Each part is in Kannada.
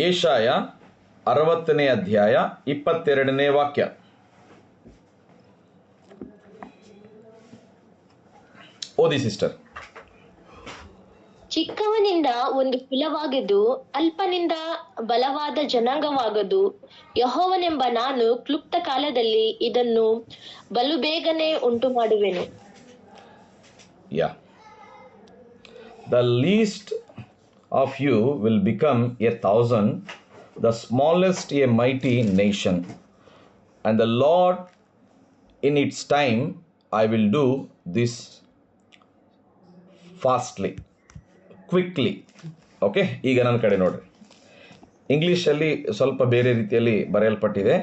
ಯೆಶಾಯ 60ನೇ ಅಧ್ಯಾಯ 22ನೇ ವಾಕ್ಯ. ಓದಿ ಸಿಸ್ಟರ್. ಚಿಕ್ಕವನಿಂದ ಒಂದು ಕುಲವಾಗದು, ಅಲ್ಪನಿಂದ ಬಲವಾದ ಜನಾಂಗವಾಗದು. ಯೆಹೋವನೆಂಬ ನಾನು ಕ್ಲುಪ್ತ ಕಾಲದಲ್ಲಿ ಇದನ್ನು ಬಲು ಬೇಗನೆ ಉಂಟು ಮಾಡುವೆನು. The least of you will become 1,000, the smallest a mighty nation. And the Lord, in its time, I will do this fastly, quickly. Okay, ಈಗ ನನ್ನ ಕಡೆ ನೋಡ್ರಿ. ಇಂಗ್ಲೀಷಲ್ಲಿ ಸ್ವಲ್ಪ ಬೇರೆ ರೀತಿಯಲ್ಲಿ ಬರೆಯಲ್ಪಟ್ಟಿದೆ.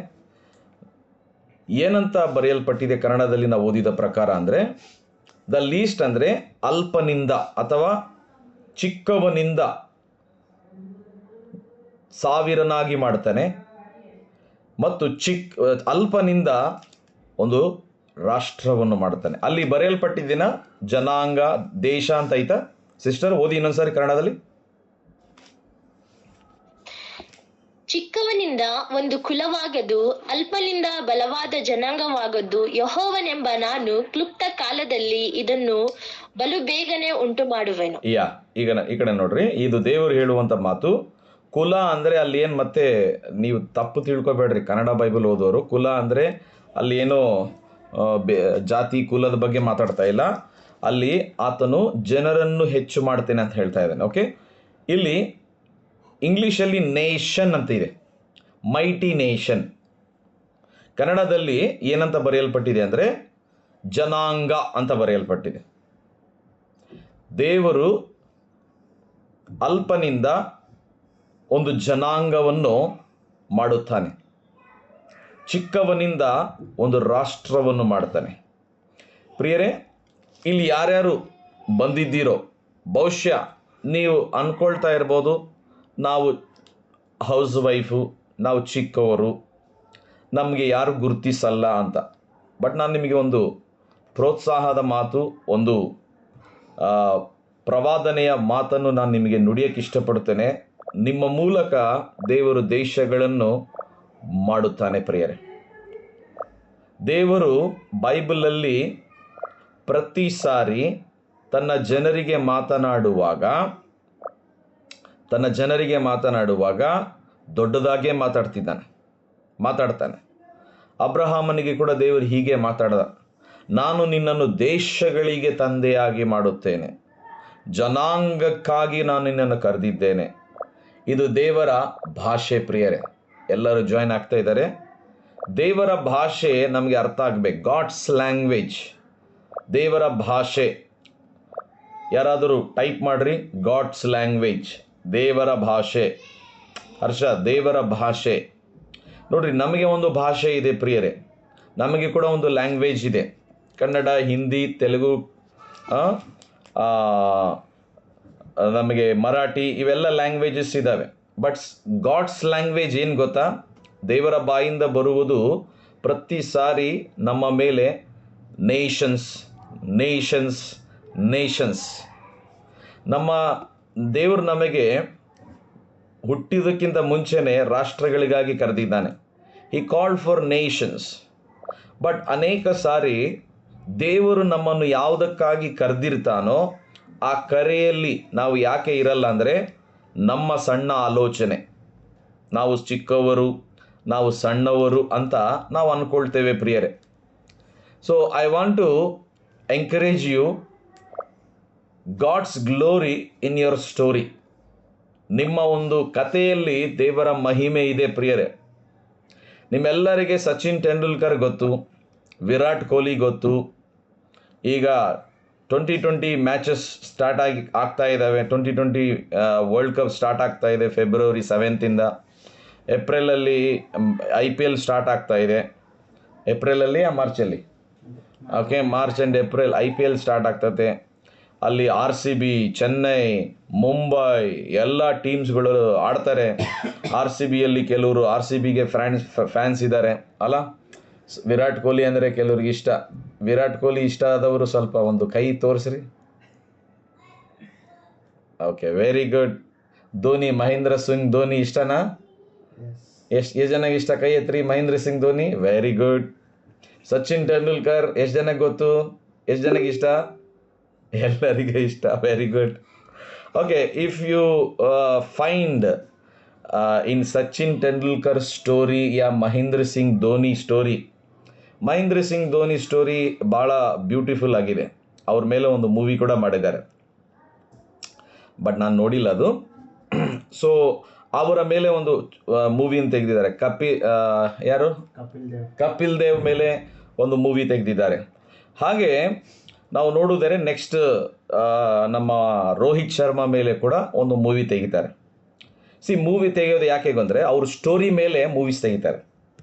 ಏನಂತ ಬರೆಯಲ್ಪಟ್ಟಿದೆ ಕನ್ನಡದಲ್ಲಿ ನಾವು ಓದಿದ ಪ್ರಕಾರ ಅಂದರೆ, ದ ಲೀಸ್ಟ್ ಅಂದರೆ ಅಲ್ಪನಿಂದ ಅಥವಾ ಚಿಕ್ಕವನಿಂದ ಸಾವಿರನಾಗಿ ಮಾಡ್ತಾನೆ, ಮತ್ತು ಅಲ್ಪನಿಂದ ಒಂದು ರಾಷ್ಟ್ರವನ್ನು ಮಾಡ್ತಾನೆ. ಅಲ್ಲಿ ಬರೆಯಲ್ಪಟ್ಟಿದ್ದಿನ ಜನಾಂಗ, ದೇಶ ಅಂತ ಐತಾ ಸಿಸ್ಟರ್? ಓದಿ ಇನ್ನೊಂದ್ಸಾರಿ ಕನ್ನಡದಲ್ಲಿ. ಚಿಕ್ಕವನಿಂದ ಒಂದು ಕುಲವಾಗದು, ಅಲ್ಪನಿಂದ ಬಲವಾದ ಜನಾಂಗವಾಗದು. ಯೆಹೋವನೆಂಬ ನಾನು ಕ್ಲುಪ್ತ ಕಾಲದಲ್ಲಿ ಇದನ್ನು ಬಲು ಬೇಗನೆ ಉಂಟು ಮಾಡುವೆನು. ಈಗ ಈ ಕಡೆ ನೋಡ್ರಿ, ಇದು ದೇವರು ಹೇಳುವಂತ ಮಾತು. ಕುಲ ಅಂದ್ರೆ ಅಲ್ಲಿ ಏನು, ಮತ್ತೆ ನೀವು ತಪ್ಪು ತಿಳ್ಕೊಬೇಡ್ರಿ ಕನ್ನಡ ಬೈಬಲ್ ಓದೋರು. ಕುಲ ಅಂದ್ರೆ ಅಲ್ಲಿ ಏನೋ ಜಾತಿ ಕುಲದ ಬಗ್ಗೆ ಮಾತಾಡ್ತಾ ಇಲ್ಲ. ಅಲ್ಲಿ ಆತನು ಜನರನ್ನು ಹೆಚ್ಚು ಮಾಡ್ತೇನೆ ಅಂತ ಹೇಳ್ತಾ ಇದ್ದಾನೆ. ಓಕೆ, ಇಲ್ಲಿ ಇಂಗ್ಲೀಷಲ್ಲಿ ನೇಷನ್ ಅಂತ ಇದೆ, ಮೈಟಿ ನೇಷನ್. ಕನ್ನಡದಲ್ಲಿ ಏನಂತ ಬರೆಯಲ್ಪಟ್ಟಿದೆ ಅಂದರೆ ಜನಾಂಗ ಅಂತ ಬರೆಯಲ್ಪಟ್ಟಿದೆ. ದೇವರು ಅಲ್ಪನಿಂದ ಒಂದು ಜನಾಂಗವನ್ನು ಮಾಡುತ್ತಾನೆ, ಚಿಕ್ಕವನಿಂದ ಒಂದು ರಾಷ್ಟ್ರವನ್ನು ಮಾಡ್ತಾನೆ. ಪ್ರಿಯರೇ, ಇಲ್ಲಿ ಯಾರ್ಯಾರು ಬಂದಿದ್ದೀರೋ ಬಹುಶಃ ನೀವು ಅಂದ್ಕೊಳ್ತಾ ಇರ್ಬೋದು, ನಾವು ಹೌಸ್ ವೈಫು, ನಾವು ಚಿಕ್ಕವರು, ನಮಗೆ ಯಾರು ಗುರುತಿಸಲ್ಲ ಅಂತ. ಬಟ್ ನಾನು ನಿಮಗೆ ಒಂದು ಪ್ರೋತ್ಸಾಹದ ಮಾತು, ಒಂದು ಪ್ರವಾದನೆಯ ಮಾತನ್ನು ನಾನು ನಿಮಗೆ ನುಡಿಯೋಕ್ಕೆ ಇಷ್ಟಪಡ್ತೇನೆ. ನಿಮ್ಮ ಮೂಲಕ ದೇವರು ದೇಶಗಳನ್ನು ಮಾಡುತ್ತಾನೆ. ಪ್ರಿಯರೇ, ದೇವರು ಬೈಬಲಲ್ಲಿ ಪ್ರತಿ ಸಾರಿ ತನ್ನ ಜನರಿಗೆ ಮಾತನಾಡುವಾಗ ದೊಡ್ಡದಾಗೇ ಮಾತಾಡ್ತಾನೆ. ಅಬ್ರಹಾಮನಿಗೆ ಕೂಡ ದೇವರು ಹೀಗೆ ಮಾತಾಡಿದ, ನಾನು ನಿನ್ನನ್ನು ದೇಶಗಳಿಗೆ ತಂದೆಯಾಗಿ ಮಾಡುತ್ತೇನೆ, ಜನಾಂಗಕ್ಕಾಗಿ ನಾನು ನಿನ್ನನ್ನು ಕರೆದಿದ್ದೇನೆ. ಇದು ದೇವರ ಭಾಷೆ. ಪ್ರಿಯರೇ, ಎಲ್ಲರೂ ಜಾಯ್ನ್ ಆಗ್ತಾ ಇದ್ದಾರೆ. ದೇವರ ಭಾಷೆ ನಮಗೆ ಅರ್ಥ ಆಗಬೇಕು. ಗಾಡ್ಸ್ ಲ್ಯಾಂಗ್ವೇಜ್, ದೇವರ ಭಾಷೆ. ಯಾರಾದರೂ ಟೈಪ್ ಮಾಡ್ರಿ, ಗಾಡ್ಸ್ ಲ್ಯಾಂಗ್ವೇಜ್, ದೇವರ ಭಾಷೆ. ಹರ್ಷ, ದೇವರ ಭಾಷೆ. ನೋಡ್ರಿ, ನಮಗೆ ಒಂದು ಭಾಷೆ ಇದೆ ಪ್ರಿಯರೇ, ನಮಗೆ ಕೂಡ ಒಂದು ಲ್ಯಾಂಗ್ವೇಜ್ ಇದೆ. ಕನ್ನಡ, ಹಿಂದಿ, ತೆಲುಗು, ನಮಗೆ ಮರಾಠಿ, ಇವೆಲ್ಲ ಲ್ಯಾಂಗ್ವೇಜಸ್ ಇದ್ದಾವೆ. ಬಟ್ ಗಾಡ್ಸ್ ಲ್ಯಾಂಗ್ವೇಜ್ ಏನು ಗೊತ್ತಾ? ದೇವರ ಬಾಯಿಂದ ಬರುವುದು ಪ್ರತಿ ಸಾರಿ ನಮ್ಮ ಮೇಲೆ ನೇಷನ್ಸ್. ನಮ್ಮ ದೇವರು ನಮಗೆ ಹುಟ್ಟಿದಕ್ಕಿಂತ ಮುಂಚೆನೇ ರಾಷ್ಟ್ರಗಳಿಗಾಗಿ ಕರೆದಿದ್ದಾನೆ. He called for nations. But ಅನೇಕ ಸಾರಿ ದೇವರು ನಮ್ಮನ್ನು ಯಾವುದಕ್ಕಾಗಿ ಕರೆದಿರ್ತಾನೋ ಆ ಕರೆಯಲ್ಲಿ ನಾವು ಯಾಕೆ ಇರಲ್ಲ ಅಂದರೆ ನಮ್ಮ ಸಣ್ಣ ಆಲೋಚನೆ, ನಾವು ಚಿಕ್ಕವರು, ನಾವು ಸಣ್ಣವರು ಅಂತ ನಾವು ಅಂದ್ಕೊಳ್ತೇವೆ ಪ್ರಿಯರೇ. So I want to encourage you, God's glory in your story. ನಿಮ್ಮ ಒಂದು ಕಥೆಯಲ್ಲಿ ದೇವರ ಮಹಿಮೆ ಇದೆ ಪ್ರಿಯರೇ. ನಿಮ್ಮೆಲ್ಲರಿಗೆ ಸಚಿನ್ ತೆಂಡೂಲ್ಕರ್ ಗೊತ್ತು, ವಿರಾಟ್ ಕೊಹ್ಲಿ ಗೊತ್ತು. ಈಗ 2020 ಮ್ಯಾಚಸ್ ಆಗ್ತಾ ಇದ್ದಾವೆ. 2020 ವರ್ಲ್ಡ್ ಕಪ್ ಸ್ಟಾರ್ಟ್ ಆಗ್ತಾ ಇದೆ ಫೆಬ್ರವರಿ 7 ಏಪ್ರಿಲಲ್ಲಿ IPL ಸ್ಟಾರ್ಟ್ ಆಗ್ತಾ ಇದೆ. ಏಪ್ರಿಲಲ್ಲಿ ಮಾರ್ಚಲ್ಲಿ, okay, March and April IPL start ಆಗ್ತದೆ. ಅಲ್ಲಿ RCB, ಚೆನ್ನೈ, ಮುಂಬೈ ಎಲ್ಲ ಟೀಮ್ಸ್ಗಳು ಆಡ್ತಾರೆ. RCBಯಲ್ಲಿ ಕೆಲವರು RCBಗೆ ಫ್ಯಾನ್ಸ್ ಇದ್ದಾರೆ ಅಲ್ಲ. ವಿರಾಟ್ ಕೊಹ್ಲಿ ಅಂದರೆ ಕೆಲವ್ರಿಗೆ ಇಷ್ಟ. ವಿರಾಟ್ ಕೊಹ್ಲಿ ಇಷ್ಟ ಆದವರು ಸ್ವಲ್ಪ ಒಂದು ಕೈ ತೋರಿಸ್ರಿ. Okay, very good. Dhoni, Mahendra Singh Dhoni ಇಷ್ಟನಾ? ಎಷ್ಟು ಜನಕ್ಕೆ ಇಷ್ಟ? ಕೈ ಎತ್ರಿ. Mahendra Singh Dhoni, very good. ಸಚಿನ್ ತೆಂಡೂಲ್ಕರ್ ಎಷ್ಟು ಜನಕ್ಕೆ ಗೊತ್ತು? ಎಷ್ಟು ಜನಕ್ಕೆ ಇಷ್ಟ? ಎಲ್ಲರಿಗೆ ಇಷ್ಟ, very good. Okay, if you find in Sachin Tendulkar story ಯಾ ಮಹೇಂದ್ರ ಸಿಂಗ್ ಧೋನಿ ಸ್ಟೋರಿ, ಮಹೇಂದ್ರ ಸಿಂಗ್ ಧೋನಿ ಸ್ಟೋರಿ ಭಾಳ ಬ್ಯೂಟಿಫುಲ್ ಆಗಿದೆ. ಅವ್ರ ಮೇಲೆ ಒಂದು ಮೂವಿ ಕೂಡ ಮಾಡಿದ್ದಾರೆ, ಬಟ್ ನಾನು ನೋಡಿಲ್ಲ ಅದು. ಸೊ ಅವರ ಮೇಲೆ ಒಂದು ಮೂವಿನ ತೆಗೆದಿದ್ದಾರೆ. ಯಾರು? ಕಪಿಲ್ ದೇವ್ ಮೇಲೆ ಒಂದು ಮೂವಿ ತೆಗೆದಿದ್ದಾರೆ. ಹಾಗೆ ನಾವು ನೋಡಿದರೆ ನೆಕ್ಸ್ಟ್ ನಮ್ಮ ರೋಹಿತ್ ಶರ್ಮಾ ಮೇಲೆ ಕೂಡ ಒಂದು ಮೂವಿ ತೆಗಿತಾರೆ. ಮೂವಿ ತೆಗೆಯೋದು ಯಾಕೆ ಅಂದರೆ ಅವ್ರ ಸ್ಟೋರಿ ಮೇಲೆ ಮೂವೀಸ್ ತೆಗಿತಾರೆ.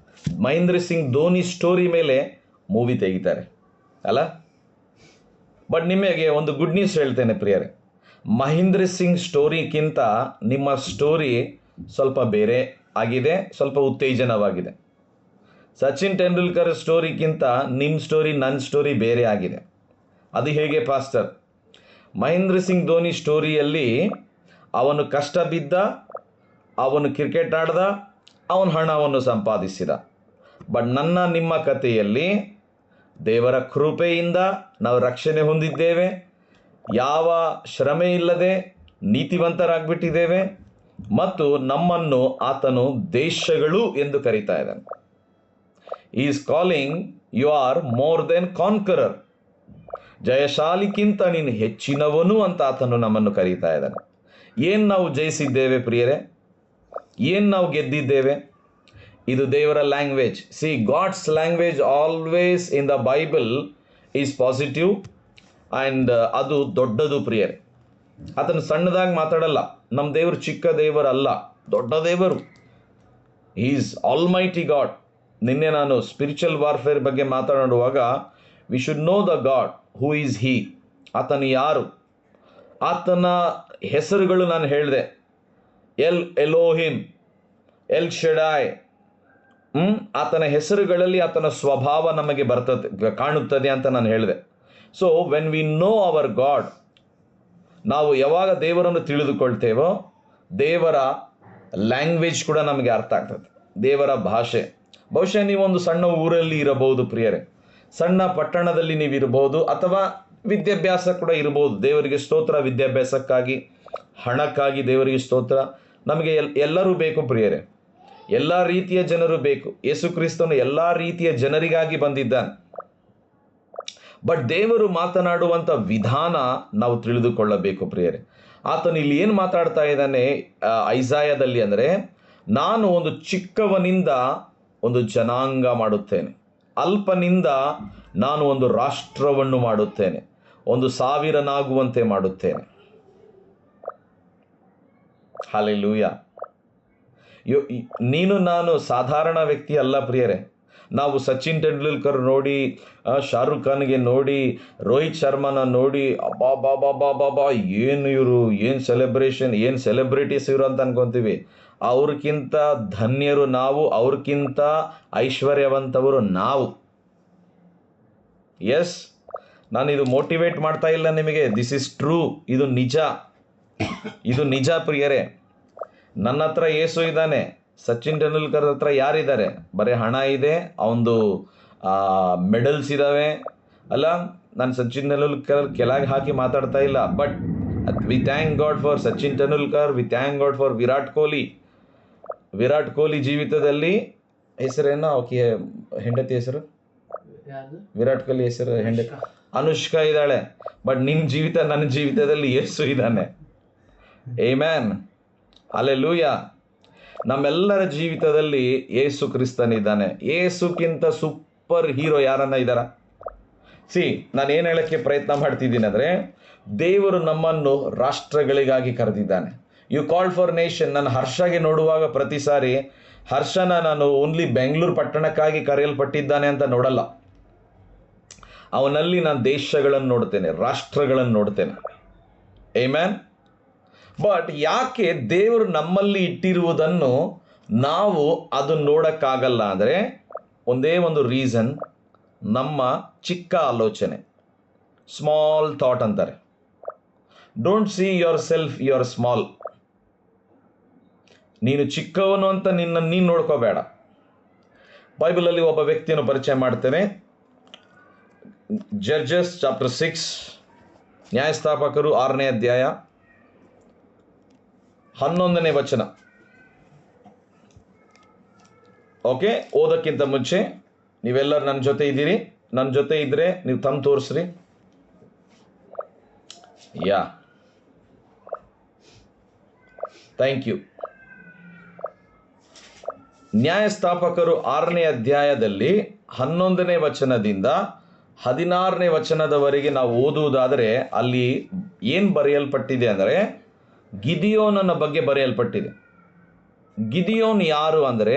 ಮಹೇಂದ್ರ ಸಿಂಗ್ ಧೋನಿ ಸ್ಟೋರಿ ಮೇಲೆ ಮೂವಿ ತೆಗಿತಾರೆ ಅಲ್ಲ. ಬಟ್ ನಿಮಗೆ ಒಂದು ಗುಡ್ ನ್ಯೂಸ್ ಹೇಳ್ತೇನೆ ಪ್ರಿಯರೇ, ಮಹೇಂದ್ರ ಸಿಂಗ್ ಸ್ಟೋರಿಗಿಂತ ನಿಮ್ಮ ಸ್ಟೋರಿ ಸ್ವಲ್ಪ ಬೇರೆ ಆಗಿದೆ, ಸ್ವಲ್ಪ ಉತ್ತೇಜನವಾಗಿದೆ. ಸಚಿನ್ ತೆಂಡೂಲ್ಕರ್ ಸ್ಟೋರಿಗಿಂತ ನಿಮ್ಮ ಸ್ಟೋರಿ, ನನ್ನ ಸ್ಟೋರಿ ಬೇರೆ ಆಗಿದೆ. ಅದು ಹೇಗೆ ಪಾಸ್ಟರ್? ಮಹೇಂದ್ರ ಸಿಂಗ್ ಧೋನಿ ಸ್ಟೋರಿಯಲ್ಲಿ ಅವನು ಕಷ್ಟ ಬಿದ್ದ, ಅವನು ಕ್ರಿಕೆಟ್ ಆಡ್ದ, ಅವನ ಹಣವನ್ನು ಸಂಪಾದಿಸಿದ. ಬಟ್ ನನ್ನ ನಿಮ್ಮ ಕಥೆಯಲ್ಲಿ ದೇವರ ಕೃಪೆಯಿಂದ ನಾವು ರಕ್ಷಣೆ ಹೊಂದಿದ್ದೇವೆ, ಯಾವ ಶ್ರಮೆ ಇಲ್ಲದೆ ನೀತಿವಂತರಾಗ್ಬಿಟ್ಟಿದ್ದೇವೆ, ಮತ್ತು ನಮ್ಮನ್ನು ಆತನು ದೇಶಗಳು ಎಂದು ಕರೀತಾ ಇದ್ದಾನೆ. Is calling you are more than conqueror. ಜಯಶಾಲಿಗಿಂತ ನೀನು ಹೆಚ್ಚಿನವನು ಅಂತ ಆತನು ನಮ್ಮನ್ನು ಕರೀತಾ ಇದ್ದಾನೆ. ಏನು ನಾವು ಜಯಿಸಿದ್ದೇವೆ ಪ್ರಿಯರೇ? ಏನು ನಾವು ಗೆದ್ದಿದ್ದೇವೆ? ಇದು ದೇವರ language. God's language always in the Bible is positive and ಅದು ದೊಡ್ಡದು ಪ್ರಿಯರೇ. ಆತನು ಸಣ್ಣದಾಗಿ ಮಾತಾಡಲ್ಲ. ನಮ್ಮ ದೇವರು ಚಿಕ್ಕ ದೇವರಲ್ಲ, ದೊಡ್ಡ ದೇವರು. Is almighty God. ನಿನ್ನೆ ನಾನು ಸ್ಪಿರಿಚುವಲ್ ವಾರ್ಫೇರ್ ಬಗ್ಗೆ ಮಾತನಾಡುವಾಗ we should know the God, who is he. ಆತನು ಯಾರು? ಆತನ ಹೆಸರುಗಳು ನಾನು ಹೇಳಿದೆ. Elohim, El Shaddai. ಆತನ ಹೆಸರುಗಳಲ್ಲಿ ಆತನ ಸ್ವಭಾವ ನಮಗೆ ಕಾಣುತ್ತದೆ ಅಂತ ನಾನು ಹೇಳಿದೆ. So when we know our God, ನಾವು ಯಾವಾಗ ದೇವರನ್ನು ತಿಳಿದುಕೊಳ್ತೇವೋ ದೇವರ ಲ್ಯಾಂಗ್ವೇಜ್ ಕೂಡ ನಮಗೆ ಅರ್ಥ ಆಗ್ತದೆ, ದೇವರ ಭಾಷೆ. ಬಹುಶಃ ನೀವೊಂದು ಸಣ್ಣ ಊರಲ್ಲಿ ಇರಬಹುದು ಪ್ರಿಯರೇ, ಸಣ್ಣ ಪಟ್ಟಣದಲ್ಲಿ ನೀವಿರಬಹುದು, ಅಥವಾ ವಿದ್ಯಾಭ್ಯಾಸ ಕೂಡ ಇರಬಹುದು. ದೇವರಿಗೆ ಸ್ತೋತ್ರ, ವಿದ್ಯಾಭ್ಯಾಸಕ್ಕಾಗಿ, ಹಣಕ್ಕಾಗಿ ದೇವರಿಗೆ ಸ್ತೋತ್ರ. ನಮಗೆ ಎಲ್ಲರೂ ಬೇಕು ಪ್ರಿಯರೇ, ಎಲ್ಲ ರೀತಿಯ ಜನರು ಬೇಕು. ಯೇಸು ಕ್ರಿಸ್ತನು ಎಲ್ಲ ರೀತಿಯ ಜನರಿಗಾಗಿ ಬಂದಿದ್ದಾನೆ. ಬಟ್ ದೇವರು ಮಾತನಾಡುವಂಥ ವಿಧಾನ ನಾವು ತಿಳಿದುಕೊಳ್ಳಬೇಕು ಪ್ರಿಯರೇ. ಆತನು ಇಲ್ಲಿ ಏನು ಮಾತಾಡ್ತಾ ಇದ್ದಾನೆ ಐಸಾಯದಲ್ಲಿ ಅಂದರೆ, ನಾನು ಒಂದು ಚಿಕ್ಕವನಿಂದ ಒಂದು ಜನಾಂಗ ಮಾಡುತ್ತೇನೆ, ಅಲ್ಪನಿಂದ ನಾನು ಒಂದು ರಾಷ್ಟ್ರವನ್ನು ಮಾಡುತ್ತೇನೆ, ಒಂದು ಸಾವಿರನಾಗುವಂತೆ ಮಾಡುತ್ತೇನೆ. ಹಲ್ಲೆಲೂಯಾ. ನೀನು ನಾನು ಸಾಧಾರಣ ವ್ಯಕ್ತಿ ಅಲ್ಲ ಪ್ರಿಯರೇ. ನಾವು ಸಚಿನ್ ತೆಂಡೂಲ್ಕರ್ ನೋಡಿ, ಶಾರುಖ್ ಖಾನ್ಗೆ ನೋಡಿ, ರೋಹಿತ್ ಶರ್ಮಾನ ನೋಡಿ, ಅಬ್ಬಾ ಏನು ಇವರು, ಏನು ಸೆಲೆಬ್ರೇಷನ್, ಏನು ಸೆಲೆಬ್ರಿಟೀಸ್ ಇವರು ಅಂತ ಅನ್ಕೊತೀವಿ. ಅವ್ರಿಗಿಂತ ಧನ್ಯರು ನಾವು, ಅವ್ರಿಗಿಂತ ಐಶ್ವರ್ಯವಂತವರು ನಾವು. ಎಸ್, ನಾನು ಇದು ಮೋಟಿವೇಟ್ ಮಾಡ್ತಾ ಇಲ್ಲ ನಿಮಗೆ. This is true. ಇದು ನಿಜ, ಇದು ನಿಜ ಪ್ರಿಯರೇ. ನನ್ನ ಹತ್ರ ಯೇಸು ಇದ್ದಾನೆ. ಸಚಿನ್ ತೆಂಡೂಲ್ಕರ್ ಹತ್ರ ಯಾರಿದ್ದಾರೆ? ಬರೀ ಹಣ ಇದೆ, ಅವನದು ಮೆಡಲ್ಸ್ ಇದ್ದಾವೆ ಅಲ್ಲ. ನಾನು ಸಚಿನ್ ತೆಂಡೂಲ್ಕರ್ ಕೆಳಗೆ ಹಾಕಿ ಮಾತಾಡ್ತಾ ಇಲ್ಲ. But we thank God for Sachin Tendulkar, we thank God for Virat Kohli. Virat Kohli ಜೀವಿತದಲ್ಲಿ ಹೆಸರೇನು? ಓಕೆ, ಹೆಂಡತಿ ಹೆಸರು ವಿರಾಟ್ ಕೊಹ್ಲಿ ಹೆಸರು ಹೆಂಡತಿ ಅನುಷ್ಕಾ ಇದ್ದಾಳೆ. ಬಟ್ ನಿಮ್ಮ ಜೀವಿತ, ನನ್ನ ಜೀವಿತದಲ್ಲಿ ಯೇಸು ಇದ್ದಾನೆ. Amen, hallelujah. ನಮ್ಮೆಲ್ಲರ ಜೀವಿತದಲ್ಲಿ ಯೇಸು ಕ್ರಿಸ್ತನಿದ್ದಾನೆ. ಯೇಸುಕ್ಕಿಂತ ಸೂಪರ್ ಹೀರೋ ಯಾರನ್ನ ಇದ್ದಾರ? ನಾನು ಏನು ಹೇಳೋಕ್ಕೆ ಪ್ರಯತ್ನ ಮಾಡ್ತಿದ್ದೀನಿ ಅಂದರೆ, ದೇವರು ನಮ್ಮನ್ನು ರಾಷ್ಟ್ರಗಳಿಗಾಗಿ ಕರೆದಿದ್ದಾನೆ. You called for nation. ನಾನು ಹರ್ಷಗೆ ನೋಡುವಾಗ ಪ್ರತಿ ಸಾರಿ ಹರ್ಷನ ನಾನು ಓನ್ಲಿ ಬೆಂಗಳೂರು ಪಟ್ಟಣಕ್ಕಾಗಿ ಕರೆಯಲ್ಪಟ್ಟಿದ್ದಾನೆ ಅಂತ ನೋಡಲ್ಲ. ಅವನಲ್ಲಿ ನಾನು ದೇಶಗಳನ್ನು ನೋಡ್ತೇನೆ, ರಾಷ್ಟ್ರಗಳನ್ನು ನೋಡ್ತೇನೆ. ಆಮೆನ್. ಬಟ್ ಯಾಕೆ ದೇವರು ನಮ್ಮಲ್ಲಿ ಇಟ್ಟಿರುವುದನ್ನು ನಾವು ಅದನ್ನು ನೋಡೋಕ್ಕಾಗಲ್ಲ ಅಂದರೆ, ಒಂದೇ ಒಂದು ರೀಸನ್, ನಮ್ಮ ಚಿಕ್ಕ ಆಲೋಚನೆ, ಸ್ಮಾಲ್ ಥಾಟ್ ಅಂತಾರೆ. Don't see yourself you are small. ನೀನು ಚಿಕ್ಕವನು ಅಂತ ನೀನು ನೋಡ್ಕೋಬೇಡ. ಬೈಬಲಲ್ಲಿ ಒಬ್ಬ ವ್ಯಕ್ತಿಯನ್ನು ಪರಿಚಯ ಮಾಡ್ತೇನೆ. ಜಡ್ಜಸ್ ಚಾಪ್ಟರ್ 6, ನ್ಯಾಯಸ್ಥಾಪಕರು 6ನೇ ಅಧ್ಯಾಯ 11ನೇ ವಚನ. ಓಕೆ, ಓದಕ್ಕಿಂತ ಮುಂಚೆ ನೀವೆಲ್ಲರೂ ನನ್ನ ಜೊತೆ ಇದ್ದೀರಿ? ನನ್ನ ಜೊತೆ ಇದ್ರೆ ನೀವು ತಮ್ಮ ತೋರಿಸ್ರಿ. ಯಾ, ಥ್ಯಾಂಕ್ ಯು. ನ್ಯಾಯಸ್ಥಾಪಕರು 6ನೇ ಅಧ್ಯಾಯದಲ್ಲಿ 11ನೇ ವಚನದಿಂದ 16ನೇ ವಚನದವರೆಗೆ ನಾವು ಓದುವುದಾದರೆ ಅಲ್ಲಿ ಏನು ಬರೆಯಲ್ಪಟ್ಟಿದೆ ಅಂದರೆ ಗಿದಿಯೋನನ ಬಗ್ಗೆ ಬರೆಯಲ್ಪಟ್ಟಿದೆ. ಗಿದಿಯೋನ್ ಯಾರು ಅಂದರೆ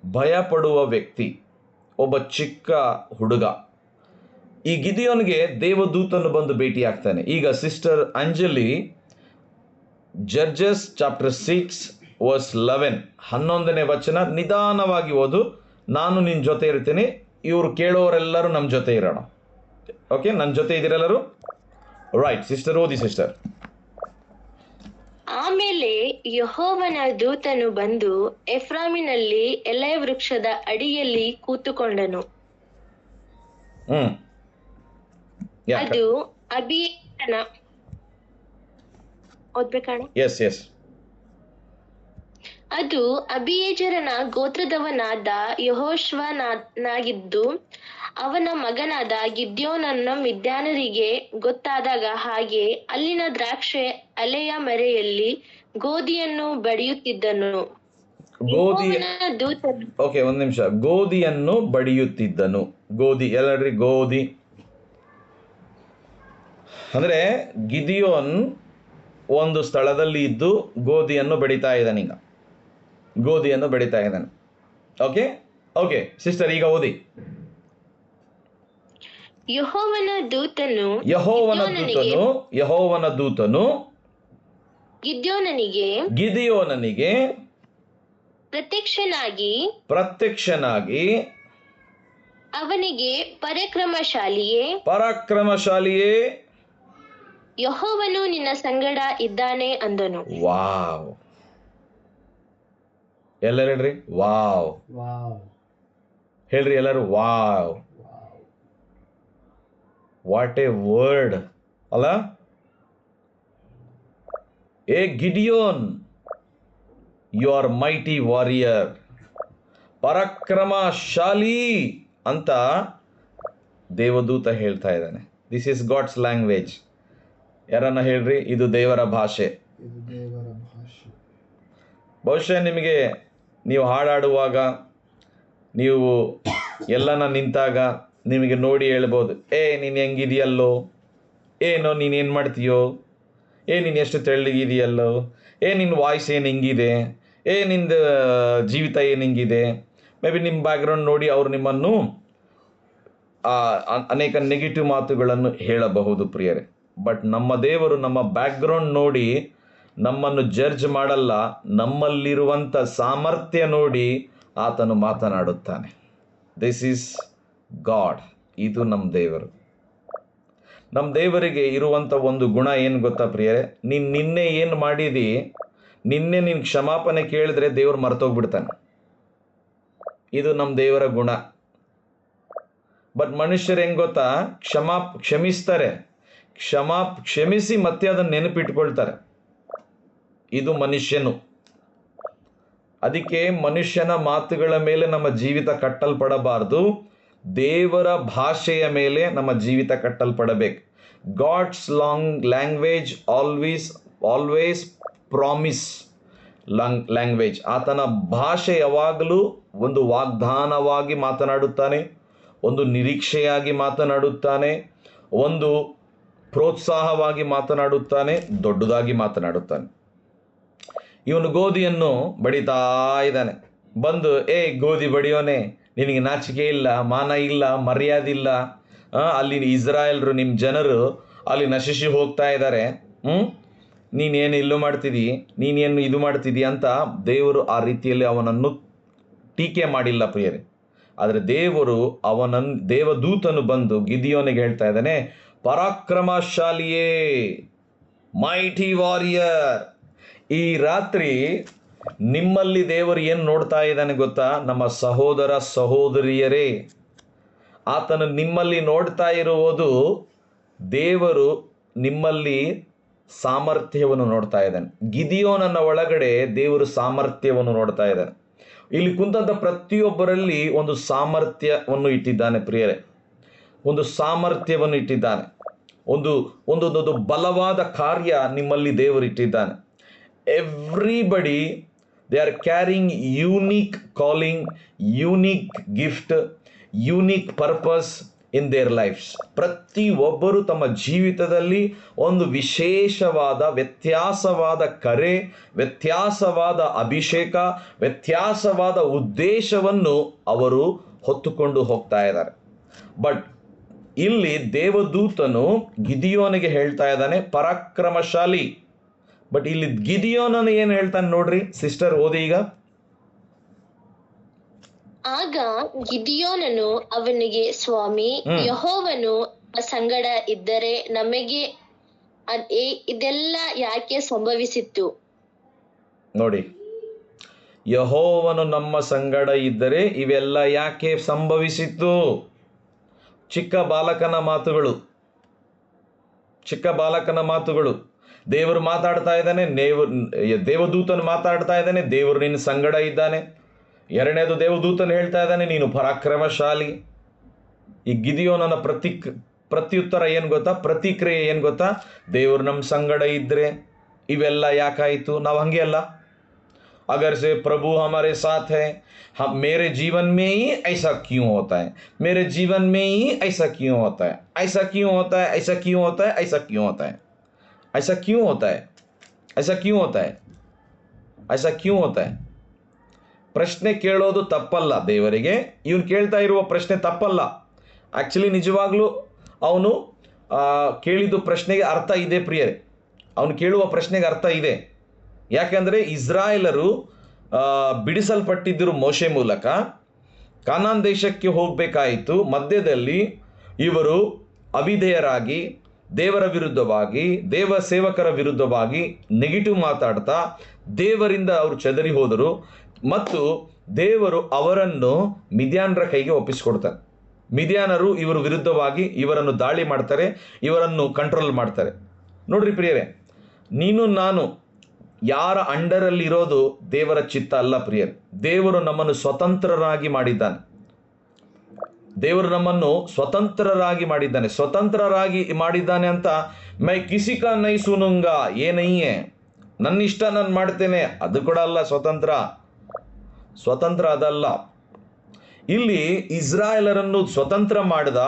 ಭಯಪಡುವ ವ್ಯಕ್ತಿ, ಒಬ್ಬ ಚಿಕ್ಕ ಹುಡುಗ. ಈ ಗಿದಿಯೋನ್ಗೆ ದೇವದೂತನು ಬಂದು ಭೇಟಿಯಾಗ್ತಾನೆ. ಈಗ sister Anjali Judges chapter 6 verse 11 11ನೇ ವಚನ ನಿಧಾನವಾಗಿ ಓದು. ನಾನು ನಿನ್ನ ಜೊತೆ ಇರ್ತೀನಿ. ಇವರು ಕೇಳೋರೆಲ್ಲರೂ ನಮ್ಮ ಜೊತೆ ಇರೋಣ. ಓಕೆ, ನನ್ನ ಜೊತೆ ಇದ್ದೀರೆಲ್ಲರೂ? ರೈಟ್ ಸಿಸ್ಟರ್, ಓದಿ ಸಿಸ್ಟರ್. ಆಮೇಲೆ ಯೆಹೋವನ ದೂತನು ಬಂದು ಎಫ್ರಾಮಿನಲ್ಲಿ ಎಲೆ ವೃಕ್ಷದ ಅಡಿಯಲ್ಲಿ ಕೂತುಕೊಂಡನು. ಅದು ಅಬೀಯನ ಓದ್ಬೇಕಣ್ಣ? S S. ಅದು ಅಬೀಯೆಜರನ ಗೋತ್ರದವನಾದ ಯೆಹೋಶುವನಾಗಿದ್ದು ಅವನ ಮಗನಾದ ಗಿದ್ಯೋನನ ಮಿದ್ಯಾನರಿಗೆ ಗೊತ್ತಾದಾಗ ಹಾಗೆ ಅಲ್ಲಿನ ದ್ರಾಕ್ಷೆ ಅಲೆಯ ಮರೆಯಲ್ಲಿ ಗೋಧಿಯನ್ನು ಬಡಿಯುತ್ತಿದ್ದನು. ಓಕೆ, ಒಂದ್ ನಿಮಿಷ. ಗೋಧಿಯನ್ನು ಬಡಿಯುತ್ತಿದ್ದನು. ಗೋಧಿ ಎಲ್ಲರಿ? ಗೋಧಿ ಅಂದ್ರೆ ಗಿದಿಯೋನ್ ಒಂದು ಸ್ಥಳದಲ್ಲಿ ಇದ್ದು ಗೋಧಿಯನ್ನು ಬೆಳೀತಾ ಇದ್ದಾನೆ. ಈಗ ಗೋಧಿಯನ್ನು ಬೆಳೀತಾ ಇದ್ದಾನೆ. ಓಕೆ ಓಕೆ ಸಿಸ್ಟರ್, ಈಗ ಓದಿ. ಯೆಹೋವನ ದೂತನು ಗಿದಿಯೋನನಿಗೆ ಪ್ರತ್ಯಕ್ಷನಾಗಿ ಅವನಿಗೆ ಪರಾಕ್ರಮಶಾಲಿಯೇ ಯೆಹೋವನು ನಿನ್ನ ಸಂಗಡ ಇದ್ದಾನೆ ಅಂದನು. ವಾವ್! ಎಲ್ಲರೂ ಹೇಳ್ರಿ ವಾವ್. ಹೇಳ್ರಿ ಎಲ್ಲರೂ ವಾವ್. ವಾಟ್ ಎ ವರ್ಡ್ ಅಲ್ಲ? ಏ Gideon, you are mighty warrior, ಪರಾಕ್ರಮಶಾಲಿ ಅಂತ ದೇವದೂತ ಹೇಳ್ತಾ ಇದ್ದಾನೆ. This is God's language. ಯಾರನ್ನ ಹೇಳ್ರಿ, ಇದು ದೇವರ ಭಾಷೆ. ಬಹುಶಃ ನಿಮಗೆ ನೀವು ಹಾಡಾಡುವಾಗ, ನೀವು ಎಲ್ಲನ ನಿಂತಾಗ ನಿಮಗೆ ನೋಡಿ ಹೇಳ್ಬೋದು, ನೀನು ಹೆಂಗಿದೆಯಲ್ಲೋ, ಏನೋ ನೀನೇನು ಮಾಡ್ತೀಯೋ, ನೀನು ಎಷ್ಟು ತೆಳ್ಳಗಿದೆಯಲ್ಲೋ, ನಿನ್ನ ವಾಯ್ಸ್ ಏನು ಹಿಂಗಿದೆ, ನಿಂದ ಜೀವಿತ ಏನು ಹಿಂಗಿದೆ. ಮೇ ಬಿ ನಿಮ್ಮ ಬ್ಯಾಕ್ಗ್ರೌಂಡ್ ನೋಡಿ ಅವರು ನಿಮ್ಮನ್ನು ಅನೇಕ ನೆಗೆಟಿವ್ ಮಾತುಗಳನ್ನು ಹೇಳಬಹುದು ಪ್ರಿಯರೇ. ಬಟ್ ನಮ್ಮ ದೇವರು ನಮ್ಮ ಬ್ಯಾಕ್ಗ್ರೌಂಡ್ ನೋಡಿ ನಮ್ಮನ್ನು ಜಡ್ಜ್ ಮಾಡಲ್ಲ. ನಮ್ಮಲ್ಲಿರುವಂಥ ಸಾಮರ್ಥ್ಯ ನೋಡಿ ಆತನು ಮಾತನಾಡುತ್ತಾನೆ. This is god. ಇದು ನಮ್ಮ ದೇವರು. ನಮ್ಮ ದೇವರಿಗೆ ಇರುವಂಥ ಒಂದು ಗುಣ ಏನು ಗೊತ್ತಾ ಪ್ರಿಯರೇ? ನಿನ್ನೆ ಏನು ಮಾಡಿದಿ, ನಿನ್ನೆ ನೀನು ಕ್ಷಮಾಪಣೆ ಕೇಳಿದ್ರೆ ದೇವರು ಮರ್ತೋಗ್ಬಿಡ್ತಾನೆ. ಇದು ನಮ್ಮ ದೇವರ ಗುಣ. ಬಟ್ ಮನುಷ್ಯರು ಹೆಂಗೆ ಗೊತ್ತಾ, ಕ್ಷಮಿಸ್ತಾರೆ, ಕ್ಷಮಿಸಿ ಮತ್ತೆ ಅದನ್ನು ನೆನಪಿಟ್ಕೊಳ್ತಾರೆ. ಇದು ಮನುಷ್ಯನು. ಅದಕ್ಕೆ ಮನುಷ್ಯನ ಮಾತುಗಳ ಮೇಲೆ ನಮ್ಮ ಜೀವಿತ ಕಟ್ಟಲ್ಪಡಬಾರ್ದು, ದೇವರ ಭಾಷೆಯ ಮೇಲೆ ನಮ್ಮ ಜೀವಿತ ಕಟ್ಟಲ್ಪಡಬೇಕು. God's language always promise language. ಆತನ ಭಾಷೆ ಯಾವಾಗಲೂ ಒಂದು ವಾಗ್ದಾನವಾಗಿ ಮಾತನಾಡುತ್ತಾನೆ, ಒಂದು ನಿರೀಕ್ಷೆಯಾಗಿ ಮಾತನಾಡುತ್ತಾನೆ, ಒಂದು ಪ್ರೋತ್ಸಾಹವಾಗಿ ಮಾತನಾಡುತ್ತಾನೆ, ದೊಡ್ಡದಾಗಿ ಮಾತನಾಡುತ್ತಾನೆ. ಇವನು ಗೋಧಿಯನ್ನು ಬಡಿತಾ ಇದ್ದಾನೆ. ಬಂದು ಗೋಧಿ ಬಡಿಯೋನೆ, ನಿನಗೆ ನಾಚಿಕೆ ಇಲ್ಲ, ಮಾನ ಇಲ್ಲ, ಮರ್ಯಾದೆ ಇಲ್ಲ, ಅಲ್ಲಿ ಇಸ್ರಾಯೇಲ್ರು ನಿಮ್ಮ ಜನರು ಅಲ್ಲಿ ನಶಿಸಿ ಹೋಗ್ತಾ ಇದ್ದಾರೆ, ನೀನೇನು ಇಲ್ಲೂ ಮಾಡ್ತಿದ್ದೀ, ನೀನೇನು ಇದು ಮಾಡ್ತಿದ್ದೀ ಅಂತ ದೇವರು ಆ ರೀತಿಯಲ್ಲಿ ಅವನನ್ನು ಟೀಕೆ ಮಾಡಿಲ್ಲ ಪ್ರಿಯರೇ. ಆದರೆ ದೇವದೂತನು ಬಂದು ಗಿದಿಯೋನಿಗೆ ಹೇಳ್ತಾ ಇದ್ದಾನೆ, ಪರಾಕ್ರಮಶಾಲಿಯೇ, ಮೈಟಿ ವಾರಿಯರ್. ಈ ರಾತ್ರಿ ನಿಮ್ಮಲ್ಲಿ ದೇವರು ಏನು ನೋಡ್ತಾ ಇದ್ದಾನೆ ಗೊತ್ತಾ? ನಮ್ಮ ಸಹೋದರ ಸಹೋದರಿಯರೇ, ಆತನು ನಿಮ್ಮಲ್ಲಿ ನೋಡ್ತಾ ಇರುವುದು, ದೇವರು ನಿಮ್ಮಲ್ಲಿ ಸಾಮರ್ಥ್ಯವನ್ನು ನೋಡ್ತಾ ಇದ್ದಾನೆ. ಗಿದಿಯೋನನ ಒಳಗಡೆ ದೇವರು ಸಾಮರ್ಥ್ಯವನ್ನು ನೋಡ್ತಾ ಇದ್ದಾನೆ. ಇಲ್ಲಿ ಕುಂತಂಥ ಪ್ರತಿಯೊಬ್ಬರಲ್ಲಿ ಒಂದು ಸಾಮರ್ಥ್ಯವನ್ನು ಇಟ್ಟಿದ್ದಾನೆ ಪ್ರಿಯರೇ, ಒಂದು ಸಾಮರ್ಥ್ಯವನ್ನು ಇಟ್ಟಿದ್ದಾನೆ. ಒಂದು ಬಲವಾದ ಕಾರ್ಯ ನಿಮ್ಮಲ್ಲಿ ದೇವರು ಇಟ್ಟಿದ್ದಾನೆ. Everybody they are carrying unique calling, unique gift, unique purpose in their lives. ಪ್ರತಿಯೊಬ್ಬರು ತಮ್ಮ ಜೀವಿತದಲ್ಲಿ ಒಂದು ವಿಶೇಷವಾದ, ವ್ಯತ್ಯಾಸವಾದ ಕರೆ, ವ್ಯತ್ಯಾಸವಾದ ಅಭಿಷೇಕ, ವ್ಯತ್ಯಾಸವಾದ ಉದ್ದೇಶವನ್ನು ಅವರು ಹೊತ್ತುಕೊಂಡು ಹೋಗ್ತಾ ಇದ್ದಾರೆ. ಬಟ್ ಇಲ್ಲಿ ದೇವದೂತನು ಗಿದಿಯೋನಿಗೆ ಹೇಳ್ತಾ ಇದ್ದಾನೆ ಪರಾಕ್ರಮಶಾಲಿ. ಬಟ್ ಇಲ್ಲಿ ಗಿದಿಯೋನನು ಏನು ಹೇಳ್ತಾನೆ ನೋಡ್ರಿ ಸಿಸ್ಟರ್, ಓದಿ ಈಗ. ಆಗ ಗಿದಿಯೋನನು ಅವನಿಗೆ, ಸ್ವಾಮಿ, ಯೆಹೋವನು ಸಂಗಡ ಇದ್ದರೆ ನಮಗೆ ಇದೆಲ್ಲ ಯಾಕೆ ಸಂಭವಿಸಿತ್ತು? ನೋಡಿ, ಯೆಹೋವನು ನಮ್ಮ ಸಂಗಡ ಇದ್ದರೆ ಇವೆಲ್ಲ ಯಾಕೆ ಸಂಭವಿಸಿತ್ತು? ಚಿಕ್ಕ ಬಾಲಕನ ಮಾತುಗಳು, ಚಿಕ್ಕ ಬಾಲಕನ ಮಾತುಗಳು. ದೇವರು ಮಾತಾಡ್ತಾ ಇದ್ದಾನೆ, ದೇವದೂತನು ಮಾತಾಡ್ತಾ ಇದ್ದಾನೆ, ದೇವರು ನಿನ್ನ ಸಂಗಡ ಇದ್ದಾನೆ. ಎರಡನೇದು ದೇವದೂತನು ಹೇಳ್ತಾ ಇದ್ದಾನೆ, ನೀನು ಪರಾಕ್ರಮಶಾಲಿ. ಈ ಗಿದಿಯೋನನ ಪ್ರತ್ಯುತ್ತರ ಏನು ಗೊತ್ತಾ? ಪ್ರತಿಕ್ರಿಯೆ ಏನು ಗೊತ್ತಾ? ದೇವರು ನಮ್ಮ ಸಂಗಡ ಇದ್ದರೆ ಇವೆಲ್ಲ ಯಾಕಾಯಿತು? ನಾವು ಹಂಗೆ ಅಲ್ಲ. अगर से प्रभु हमारे साथ है, हम मेरे जीवन में ही ऐसा क्यों होता है, मेरे जीवन में ही ऐसा क्यों होता है, ऐसा क्यों होता है, ऐसा क्यों होता है, ऐसा क्यों होता है, ऐसा क्यों होता है, ऐसा क्यों होता है, ऐसा क्यों होता है? ಪ್ರಶ್ನೆ ಕೇಳೋದು ತಪ್ಪಲ್ಲ ದೇವರಿಗೆ. ಇವನು ಕೇಳ್ತಾ ಇರುವ ಪ್ರಶ್ನೆ ತಪ್ಪಲ್ಲ. ಆ್ಯಕ್ಚುಲಿ ನಿಜವಾಗ್ಲೂ ಅವನು ಕೇಳಿದ ಪ್ರಶ್ನೆಗೆ ಅರ್ಥ ಇದೆ ಪ್ರಿಯರೇ. ಅವನು ಕೇಳುವ ಪ್ರಶ್ನೆಗೆ ಅರ್ಥ ಇದೆ. ಯಾಕೆಂದರೆ ಇಸ್ರಾಯೇಲರು ಬಿಡಿಸಲ್ಪಟ್ಟಿದ್ದರು ಮೋಶೆ ಮೂಲಕ. ಕಾನಾನ್ ದೇಶಕ್ಕೆ ಹೋಗಬೇಕಾಯಿತು. ಮಧ್ಯದಲ್ಲಿ ಇವರು ಅವಿಧೇಯರಾಗಿ, ದೇವರ ವಿರುದ್ಧವಾಗಿ, ದೇವ ಸೇವಕರ ವಿರುದ್ಧವಾಗಿ ನೆಗೆಟಿವ್ ಮಾತಾಡ್ತಾ ದೇವರಿಂದ ಅವರು ಚದರಿ ಹೋದರು. ಮತ್ತು ದೇವರು ಅವರನ್ನು ಮಿದ್ಯಾನರ ಕೈಗೆ ಒಪ್ಪಿಸಿಕೊಡ್ತಾರೆ. ಮಿದ್ಯಾನರು ಇವರು ವಿರುದ್ಧವಾಗಿ ಇವರನ್ನು ದಾಳಿ ಮಾಡ್ತಾರೆ, ಇವರನ್ನು ಕಂಟ್ರೋಲ್ ಮಾಡ್ತಾರೆ. ನೋಡ್ರಿ ಪ್ರಿಯರೇ, ನೀನು ನಾನು ಯಾರ ಅಂಡರಲ್ಲಿರೋದು ದೇವರ ಚಿತ್ತ ಅಲ್ಲ ಪ್ರಿಯರೇ. ದೇವರು ನಮ್ಮನ್ನು ಸ್ವತಂತ್ರರಾಗಿ ಮಾಡಿದ್ದಾನೆ. ದೇವರು ನಮ್ಮನ್ನು ಸ್ವತಂತ್ರರಾಗಿ ಮಾಡಿದ್ದಾನೆ. ಸ್ವತಂತ್ರರಾಗಿ ಮಾಡಿದ್ದಾನೆ ಅಂತ ಮೈ ಕಿಸಿ ಕಾ ನೈ ಸುನುಂಗ ಏನಯ್ಯೇ, ನನ್ನ ಇಷ್ಟ ನಾನು ಮಾಡ್ತೇನೆ, ಅದು ಕೂಡ ಅಲ್ಲ ಸ್ವತಂತ್ರ. ಸ್ವತಂತ್ರ ಅದಲ್ಲ. ಇಲ್ಲಿ ಇಸ್ರಾಯೇಲರನ್ನು ಸ್ವತಂತ್ರ ಮಾಡಿದ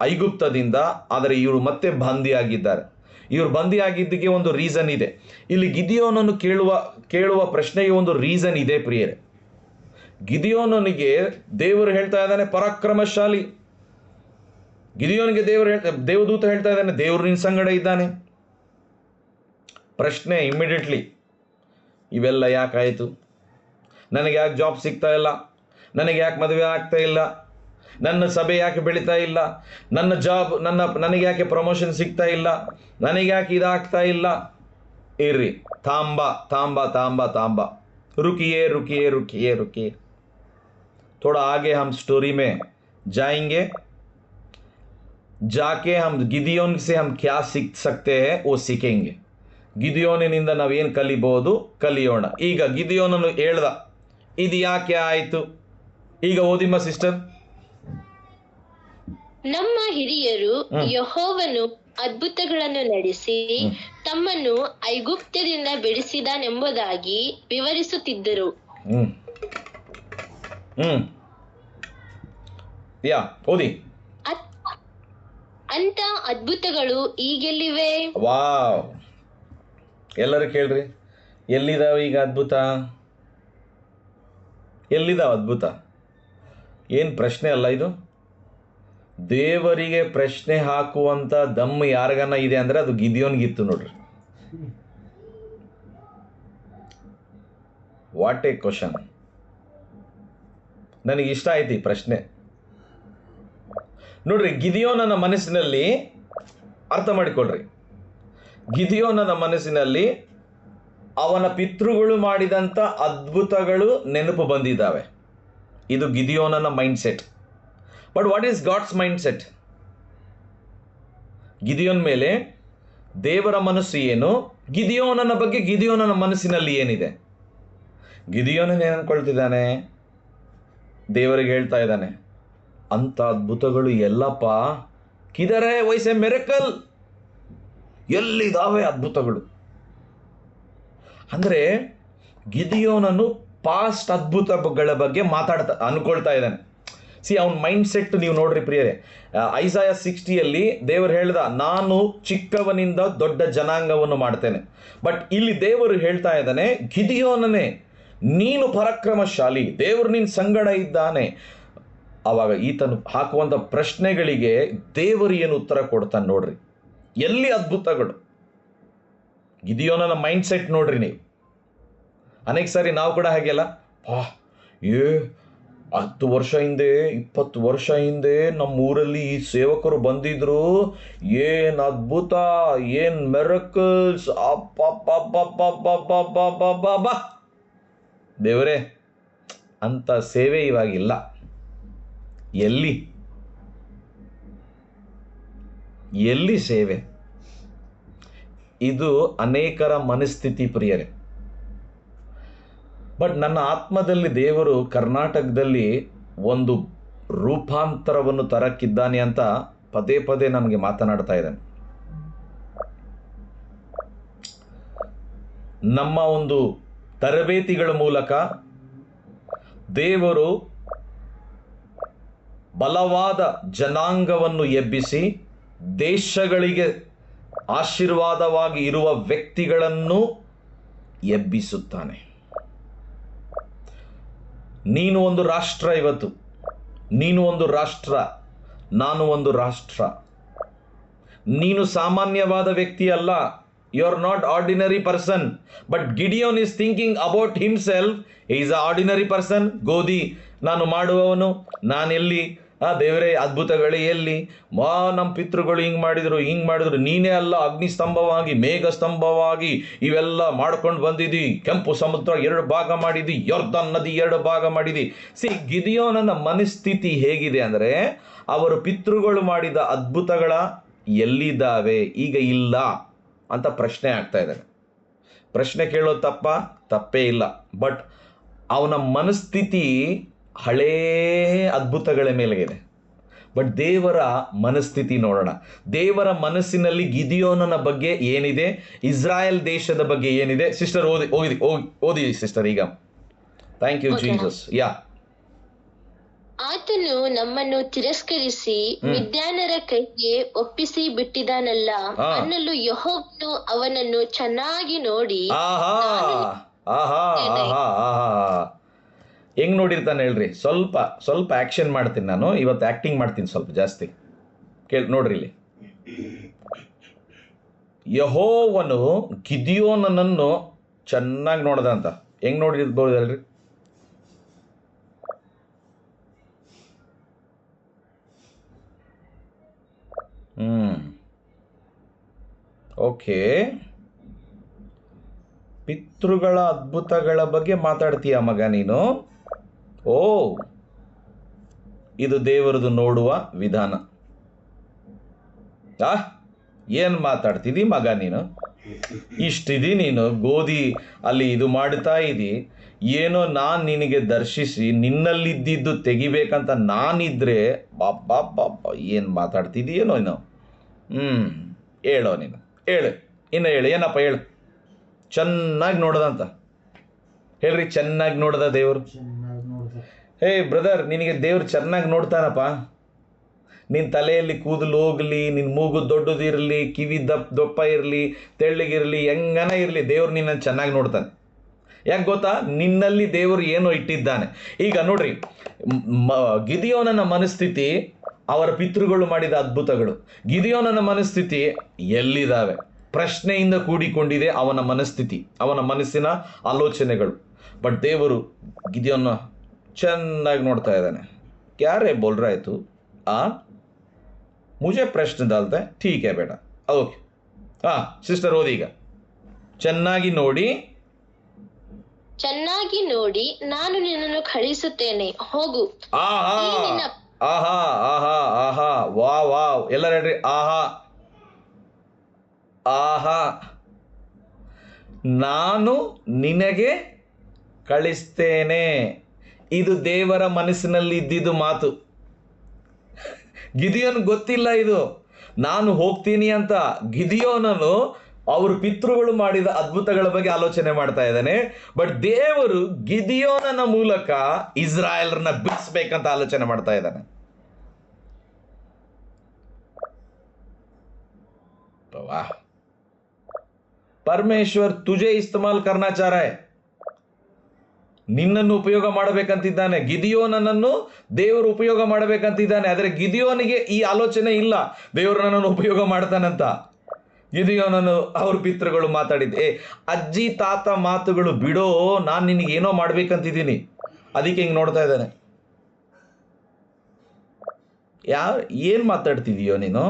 ಐಗುಪ್ತದಿಂದ. ಆದರೆ ಇವರು ಮತ್ತೆ ಬಂದಿಯಾಗಿದ್ದಾರೆ. ಇವರು ಬಂದಿಯಾಗಿದ್ದಕ್ಕೆ ಒಂದು ರೀಸನ್ ಇದೆ. ಇಲ್ಲಿ ಗಿದಿಯೋನನ್ನು ಕೇಳುವ ಪ್ರಶ್ನೆಗೆ ಒಂದು ರೀಸನ್ ಇದೆ ಪ್ರಿಯರೇ. ಗಿದಿಯೋನನಿಗೆ ದೇವರು ಹೇಳ್ತಾ ಇದ್ದಾನೆ ಪರಾಕ್ರಮಶಾಲಿ. ಗಿದಿಯೋನಿಗೆ ದೇವದೂತ ಹೇಳ್ತಾ ಇದ್ದಾನೆ ದೇವರು ನಿನ್ನ ಸಂಗಡ ಇದ್ದಾನೆ. ಪ್ರಶ್ನೆ ಇಮ್ಮಿಡಿಯೇಟ್ಲಿ, ಇವೆಲ್ಲ ಯಾಕಾಯಿತು? ನನಗೆ ಯಾಕೆ ಜಾಬ್ ಸಿಗ್ತಾ ಇಲ್ಲ? ನನಗೆ ಯಾಕೆ ಮದುವೆ ಆಗ್ತಾ ಇಲ್ಲ? ನನ್ನ ಸಭೆ ಯಾಕೆ ಬೆಳೀತಾ ಇಲ್ಲ? ನನ್ನ ಜಾಬ್ ನನಗೆ ಯಾಕೆ ಪ್ರಮೋಷನ್ ಸಿಗ್ತಾ ಇಲ್ಲ? ನನಗೆ ಯಾಕೆ ಇದಾಗ್ತಾ ಇಲ್ಲ? ಇರ್ರಿ, ತಾಂಬ ತಾಂಬ ತಾಂಬ ತಾಂಬ, रुकिए रुकिए रुकिए रुकिए, थोड़ा आगे हम स्टोरी में जाएंगे. जाके हम गिदियोन से हम क्या सीख सकते हैं वो सीखेंगे. ಗಿದಿಯೋನಿನಿಂದ ನಾವೇನು ಕಲಿಬಹುದು ಕಲಿಯೋಣ. ಈಗ ಗಿದಿಯೋನನು ಹೇಳ್ದ, ಇದು ಯಾಕೆ ಆಯಿತು? ಈಗ ಓದಿಮ್ಮ ಸಿಸ್ಟರ್. ನಮ್ಮ ಹಿರಿಯರು ಯೆಹೋವನು ಅದ್ಭುತಗಳನ್ನು ನಡೆಸಿ ತಮ್ಮನ್ನು ಐಗುಪ್ತದಿಂದ ಬಿಡಿಸಿದನೆಂಬುದಾಗಿ ವಿವರಿಸುತ್ತಿದ್ದರು. ಯಾ ಓದಿ. ಅಂತ ಅದ್ಭುತಗಳು ಈಗೆಲ್ಲಿವೆ? ವಾವ್, ಎಲ್ಲರೂ ಕೇಳ್ರಿ, ಎಲ್ಲಿದಾವೆ ಈಗ ಅದ್ಭುತ? ಎಲ್ಲಿದಾವ ಅದ್ಭುತ? ಏನು ಪ್ರಶ್ನೆ ಅಲ್ಲ ಇದು. ದೇವರಿಗೆ ಪ್ರಶ್ನೆ ಹಾಕುವಂಥ ದಮ್ಮು ಯಾರಿಗನ್ನ ಇದೆ ಅಂದರೆ ಅದು ಗಿದಿಯೋನ್ಗಿತ್ತು ನೋಡ್ರಿ. What A question. ನನಗೆ ಇಷ್ಟ ಆಯ್ತು ಈ ಪ್ರಶ್ನೆ. ನೋಡ್ರಿ, ಗಿದಿಯೋನನ ಮನಸ್ಸಿನಲ್ಲಿ ಅರ್ಥ ಮಾಡಿಕೊಳ್ರಿ. ಗಿದಿಯೋನನ ಮನಸ್ಸಿನಲ್ಲಿ ಅವನ ಪಿತೃಗಳು ಮಾಡಿದಂಥ ಅದ್ಭುತಗಳು ನೆನಪು ಬಂದಿದ್ದಾವೆ. ಇದು ಗಿದಿಯೋನನ mind set. But what is God's mind set? Gideon ಮೇಲೆ ದೇವರ ಮನಸ್ಸು ಏನು? ಗಿದಿಯೋನನ ಬಗ್ಗೆ ಗಿದಿಯೋನನ ಮನಸ್ಸಿನಲ್ಲಿ ಏನಿದೆ? ಗಿದಿಯೋನನ್ ಏನು ಅನ್ಕೊಳ್ತಿದ್ದಾನೆ? ದೇವರಿಗೆ ಹೇಳ್ತಾ ಇದ್ದಾನೆ, ಅಂಥ ಅದ್ಭುತಗಳು ಎಲ್ಲಪ್ಪ, ಕಿದರೆ ವೈಸ್ ಎ ಮೆರಕಲ್, ಎಲ್ಲಿದ್ದಾವೆ ಅದ್ಭುತಗಳು? ಅಂದರೆ ಗಿದಿಯೋನನು ಪಾಸ್ಟ್ ಅದ್ಭುತಗಳ ಬಗ್ಗೆ ಅನ್ಕೊಳ್ತಾ ಇದ್ದಾನೆ. ಅವನ ಮೈಂಡ್ ಸೆಟ್ ನೀವು ನೋಡ್ರಿ ಪ್ರಿಯರೇ, ಐಸಾಯ 60 ದೇವರು ಹೇಳ್ದ, ನಾನು ಚಿಕ್ಕವನಿಂದ ದೊಡ್ಡ ಜನಾಂಗವನ್ನು ಮಾಡ್ತೇನೆ. ಬಟ್ ಇಲ್ಲಿ ದೇವರು ಹೇಳ್ತಾ ಇದ್ದಾನೆ, ಗಿದಿಯೋನನೇ ನೀನು ಪರಾಕ್ರಮಶಾಲಿ, ದೇವರು ನಿನ್ನ ಸಂಗಡ ಇದ್ದಾನೆ. ಆವಾಗ ಈತನು ಹಾಕುವಂಥ ಪ್ರಶ್ನೆಗಳಿಗೆ ದೇವರು ಏನು ಉತ್ತರ ಕೊಡ್ತಾನೆ ನೋಡ್ರಿ. ಎಲ್ಲಿ ಅದ್ಭುತಗಳು? ಗಿದಿಯೋನನ ಮೈಂಡ್ ಸೆಟ್ ನೋಡ್ರಿ ನೀವು. ಅನೇಕ ಸಾರಿ ನಾವು ಕೂಡ ಹಾಗೆಲ್ಲ, 10 ವರ್ಷ ಹಿಂದೆ 20 ವರ್ಷ ಹಿಂದೆ ನಮ್ಮೂರಲ್ಲಿ ಈ ಸೇವಕರು ಬಂದಿದ್ರು, ಏನು ಅದ್ಭುತ, ಏನು ಮಿರಕಲ್ಸ್, ಅಪ್ಪಪ್ಪಪ್ಪಪ್ಪಪ್ಪಪ್ಪಪ್ಪಬ್ಬ. ದೇವರೇ, ಅಂಥ ಸೇವೆ ಇವಾಗಿಲ್ಲ. ಎಲ್ಲಿ ಸೇವೆ? ಇದು ಅನೇಕರ ಮನಸ್ಥಿತಿ ಪ್ರಿಯರೇ. ಬಟ್ ನನ್ನ ಆತ್ಮದಲ್ಲಿ ದೇವರು ಕರ್ನಾಟಕದಲ್ಲಿ ಒಂದು ರೂಪಾಂತರವನ್ನು ತರಕ್ಕಿದ್ದಾನೆ ಅಂತ ಪದೇ ಪದೇ ನಮಗೆ ಮಾತನಾಡ್ತಾ ಇದ್ದಾನೆ. ನಮ್ಮ ಒಂದು ತರಬೇತಿಗಳ ಮೂಲಕ ದೇವರು ಬಲವಾದ ಜನಾಂಗವನ್ನು ಎಬ್ಬಿಸಿ ದೇಶಗಳಿಗೆ ಆಶೀರ್ವಾದವಾಗಿ ಇರುವ ವ್ಯಕ್ತಿಗಳನ್ನು ಎಬ್ಬಿಸುತ್ತಾನೆ. ನೀನು ಒಂದು ರಾಷ್ಟ್ರ, ಇವತ್ತು ನೀನು ಒಂದು ರಾಷ್ಟ್ರ, ನಾನು ಒಂದು ರಾಷ್ಟ್ರ. ನೀನು ಸಾಮಾನ್ಯವಾದ ವ್ಯಕ್ತಿ ಅಲ್ಲ. You are not ordinary person. But Gideon is thinking about himself. Is a ordinary person. ಗೋಧಿ ನಾನು ಮಾಡುವವನು, ನಾನೆಲ್ಲಿ? ದೇವರೇ, ಅದ್ಭುತಗಳೇ ಎಲ್ಲಿ? ನಮ್ಮ ಪಿತೃಗಳು ಹಿಂಗೆ ಮಾಡಿದ್ರು. ನೀನೇ ಅಲ್ಲ ಅಗ್ನಿಸ್ತಂಭವಾಗಿ, ಮೇಘ ಸ್ತಂಭವಾಗಿ ಇವೆಲ್ಲ ಮಾಡ್ಕೊಂಡು ಬಂದಿದ್ದಿ. ಕೆಂಪು ಸಮುದ್ರ 2 ಭಾಗ ಮಾಡಿದ್ದಿ, ಯೊರ್ದನ್ ನದಿ 2 ಭಾಗ ಮಾಡಿದ್ದಿ. ಗಿದಿಯೋನನ ಮನಸ್ಥಿತಿ ಹೇಗಿದೆ ಅಂದರೆ, ಅವರು ಪಿತೃಗಳು ಮಾಡಿದ ಅದ್ಭುತಗಳ ಎಲ್ಲಿದ್ದಾವೆ? ಈಗ ಇಲ್ಲ ಅಂತ ಪ್ರಶ್ನೆ ಆಗ್ತಾ ಇದ್ದಾರೆ. ಪ್ರಶ್ನೆ ಕೇಳೋದು ತಪ್ಪೇ ಇಲ್ಲ. ಬಟ್ ಅವನ ಮನಸ್ಥಿತಿ ಹಳೇ ಅದ್ಭುತಗಳ ಮೇಲೆಗಿದೆ. ಬಟ್ ದೇವರ ಮನಸ್ಥಿತಿ ನೋಡೋಣ. ದೇವರ ಮನಸ್ಸಿನಲ್ಲಿ ಗಿದಿಯೋನನ ಬಗ್ಗೆ ಏನಿದೆ, ಇಸ್ರಾಯೇಲ್ ದೇಶದ ಬಗ್ಗೆ ಏನಿದೆ? ಸಿಸ್ಟರ್ ಓದಿ ಸಿಸ್ಟರ್ ಈಗ. Thank you Jesus. ಯಾ. ಆತನು ನಮ್ಮನ್ನು ತಿರಸ್ಕರಿಸಿ ಮಿದ್ಯಾನರ ಕೈಗೆ ಒಪ್ಪಿಸಿ ಬಿಟ್ಟಿದ್ದಾನಲ್ಲ ಅನ್ನಲು ಯೆಹೋವನು ಅವನನ್ನು ಚೆನ್ನಾಗಿ ನೋಡಿ. ಹೆಂಗ್ ನೋಡಿರ್ತಾನೆ ಹೇಳ್ರಿ. ಸ್ವಲ್ಪ ಆಕ್ಷನ್ ಮಾಡ್ತೀನಿ ನಾನು ಇವತ್ತು. ಆಕ್ಟಿಂಗ್ ಮಾಡ್ತೀನಿ ಸ್ವಲ್ಪ ಜಾಸ್ತಿ. ನೋಡ್ರಿ ಇಲ್ಲಿ. ಯೆಹೋವನು ಗಿದಿಯೋನನನ್ನು ಚೆನ್ನಾಗಿ ನೋಡ್ದ ಅಂತ. ಹೆಂಗ್ ನೋಡಿರ್ಬೋದಲ್ರಿ? ಓಕೆ, ಪಿತೃಗಳ ಅದ್ಭುತಗಳ ಬಗ್ಗೆ ಮಾತಾಡ್ತೀಯ ಮಗ ನೀನು. ಇದು ದೇವರದು ನೋಡುವ ವಿಧಾನ. ಏನು ಮಾತಾಡ್ತಿದ್ದಿ ಮಗ ನೀನು? ಇಷ್ಟಿದಿ ನೀನು, ಗೋಧಿ ಅಲ್ಲಿ ಇದು ಮಾಡ್ತಾ ಇದ್ದಿ. ಏನೋ ನಾನು ನಿನಗೆ ದರ್ಶಿಸಿ ನಿನ್ನಲ್ಲಿದ್ದಿದ್ದು ತೆಗಿಬೇಕಂತ ನಾನಿದ್ರೆ ಏನು ಮಾತಾಡ್ತಿದ್ದೀಯೇನೋ ನೀನು? ಹೇಳೋ ನೀನು, ಹೇಳು, ಇನ್ನು ಹೇಳು, ಏನಪ್ಪ ಹೇಳು. ಚೆನ್ನಾಗಿ ನೋಡ್ದಂತ ಹೇಳ್ರಿ. ಚೆನ್ನಾಗಿ ನೋಡ್ದ ದೇವರು. ಹೇ ಬ್ರದರ್, ನಿನಗೆ ದೇವ್ರು ಚೆನ್ನಾಗಿ ನೋಡ್ತಾನಪ್ಪ. ನಿನ್ನ ತಲೆಯಲ್ಲಿ ಕೂದಲು ಹೋಗಲಿ, ನಿನ್ನ ಮೂಗು ದೊಡ್ಡದಿರಲಿ, ಕಿವಿ ದಪ್ಪ ಇರಲಿ, ತೆಳ್ಳಗಿರಲಿ, ಹೆಂಗನ ಇರಲಿ, ದೇವ್ರು ನಿನ್ನನ್ನು ಚೆನ್ನಾಗಿ ನೋಡ್ತಾನೆ. ಯಾಕೆ ಗೊತ್ತಾ? ನಿನ್ನಲ್ಲಿ ದೇವರು ಏನೋ ಇಟ್ಟಿದ್ದಾನೆ. ಈಗ ನೋಡ್ರಿ, ಗಿದಿಯೋನನ ಮನಸ್ಥಿತಿ ಅವರ ಪಿತೃಗಳು ಮಾಡಿದ ಅದ್ಭುತಗಳು. ಗಿದಿಯೋನನ ಮನಸ್ಥಿತಿ ಎಲ್ಲಿದ್ದಾವೆ? ಪ್ರಶ್ನೆಯಿಂದ ಕೂಡಿಕೊಂಡಿದೆ ಅವನ ಮನಸ್ಥಿತಿ, ಅವನ ಮನಸ್ಸಿನ ಆಲೋಚನೆಗಳು. ಬಟ್ ದೇವರು ಗಿದಿಯೋನ ಚೆನ್ನಾಗಿ ನೋಡ್ತಾ ಇದ್ದಾನೆ. ಕ್ಯಾರೇ ಬೋಲ್ ರहा है तू? मुझे प्रश्न डालता है, ठीक है बेटा, ओके. ಸಿಸ್ಟರ್ ಓದಿ ಈಗ. ಚೆನ್ನಾಗಿ ನೋಡಿ ಚೆನ್ನಾಗಿ ನೋಡಿ, ನಾನು ನಿನ್ನನ್ನು ಕಳಿಸುತ್ತೇನೆ, ಹೋಗು. ಆಹಾ ಈ ನಿನ್ನ ಆಹಾ ಆಹಾ ಆಹಾ ವಾ ವಾವ್ ಎಲ್ಲರೂ ಹೇಳ್ರಿ ಆಹಾ ಆಹಾ. ನಾನು ನಿನಗೆ ಕಳಿಸ್ತೇನೆ. ಇದು ದೇವರ ಮನಸ್ಸಿನಲ್ಲಿ ಇದ್ದಿದ್ದು ಮಾತು. ಗಿದಿಯೋನ್ ಗೊತ್ತಿಲ್ಲ ಇದು ನಾನು ಹೋಗ್ತೀನಿ ಅಂತ. ಗಿದಿಯೋನನು ಅವ್ರ ಪಿತೃಗಳು ಮಾಡಿದ ಅದ್ಭುತಗಳ ಬಗ್ಗೆ ಆಲೋಚನೆ ಮಾಡ್ತಾ ಇದ್ದಾನೆ. ಬಟ್ ದೇವರು ಗಿದಿಯೋನನ ಮೂಲಕ ಇಸ್ರಾಯೇಲ್ರನ್ನ ಬಿಡಿಸ್ಬೇಕಂತ ಆಲೋಚನೆ ಮಾಡ್ತಾ ಇದ್ದಾನೆ. वाह, ಪರಮೇಶ್ವರ್ ತುಜೆ ಇಸ್ತಮಾಲ್ ಕರ್ನಾ ಚಾಹ ರಹಾ ಹೈ. ನಿನ್ನನ್ನು ಉಪಯೋಗ ಮಾಡಬೇಕಂತಿದ್ದಾನೆ. ಗಿದಿಯೋನನನ್ನು ದೇವರು ಉಪಯೋಗ ಮಾಡಬೇಕಂತಿದ್ದಾನೆ. ಆದರೆ ಗಿದಿಯೋನಿಗೆ ಈ ಆಲೋಚನೆ ಇಲ್ಲ ದೇವರು ನನ್ನನ್ನು ಉಪಯೋಗ ಮಾಡ್ತಾನಂತ. ಗಿದಿಯೋನನು ಅವ್ರ ಪಿತೃಗಳು ಮಾತಾಡಿದ್ದೆ, ಅಜ್ಜಿ ತಾತ ಮಾತುಗಳು ಬಿಡೋ, ನಾನು ನಿನಗೆ ಏನೋ ಮಾಡ್ಬೇಕಂತಿದ್ದೀನಿ, ಅದಕ್ಕೆ ಹಿಂಗೆ ನೋಡ್ತಾ ಇದ್ದಾನೆ. ಏನು ಮಾತಾಡ್ತಿದೀಯೋ ನೀನು?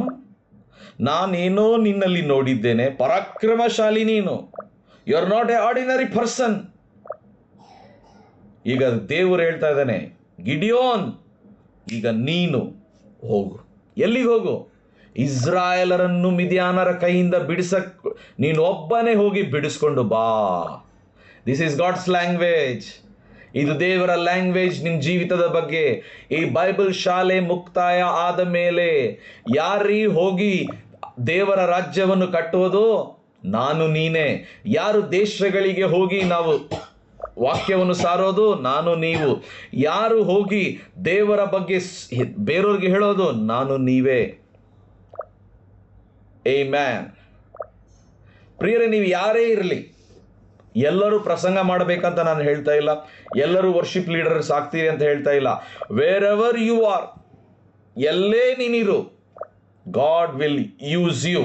ನಾನೇನೋ ನಿನ್ನಲ್ಲಿ ನೋಡಿದ್ದೇನೆ, ಪರಾಕ್ರಮಶಾಲಿ ನೀನು. You are not a ordinary person. ಈಗ ದೇವರು ಹೇಳ್ತಾ ಇದ್ದಾನೆ, ಗಿಡಿಯೋನ್, ಈಗ ನೀನು ಹೋಗು. ಎಲ್ಲಿಗೆ ಹೋಗು? ಇಸ್ರಾಯೇಲರನ್ನು ಮಿದ್ಯಾನರ ಕೈಯಿಂದ ಬಿಡಿಸಕ್ ನೀನು ಒಬ್ಬನೇ ಹೋಗಿ ಬಿಡಿಸ್ಕೊಂಡು ಬಾ. This is God's language. ಇದು ದೇವರ ಲ್ಯಾಂಗ್ವೇಜ್ ನಿಮ್ಮ ಜೀವಿತದ ಬಗ್ಗೆ. ಈ ಬೈಬಲ್ ಶಾಲೆ ಮುಕ್ತಾಯ ಆದ ಮೇಲೆ ಯಾರೀ ಹೋಗಿ ದೇವರ ರಾಜ್ಯವನ್ನು ಕಟ್ಟುವುದು? ನಾನು ನೀನೇ. ಯಾರು ದೇಶಗಳಿಗೆ ಹೋಗಿ ನಾವು ವಾಕ್ಯವನ್ನು ಸಾರೋದು? ನಾನು ನೀವು. ಯಾರು ಹೋಗಿ ದೇವರ ಬಗ್ಗೆ ಬೇರೆಯವ್ರಿಗೆ ಹೇಳೋದು? ನಾನು ನೀವೇ. ಆಮೆನ್. ಪ್ರಿಯರೇ, ನೀವು ಯಾರೇ ಇರಲಿ, ಎಲ್ಲರೂ ಪ್ರಸಂಗ ಮಾಡಬೇಕಂತ ನಾನು ಹೇಳ್ತಾ ಇಲ್ಲ, ಎಲ್ಲರೂ ವರ್ಷಿಪ್ ಲೀಡರ್ಸ್ ಆಗ್ತೀರಿ ಅಂತ ಹೇಳ್ತಾ ಇಲ್ಲ. ವೇರ್ ಎವರ್ ಯು ಆರ್, ಎಲ್ಲೇ ನೀನಿರು, ಗಾಡ್ ವಿಲ್ ಯೂಸ್ ಯು.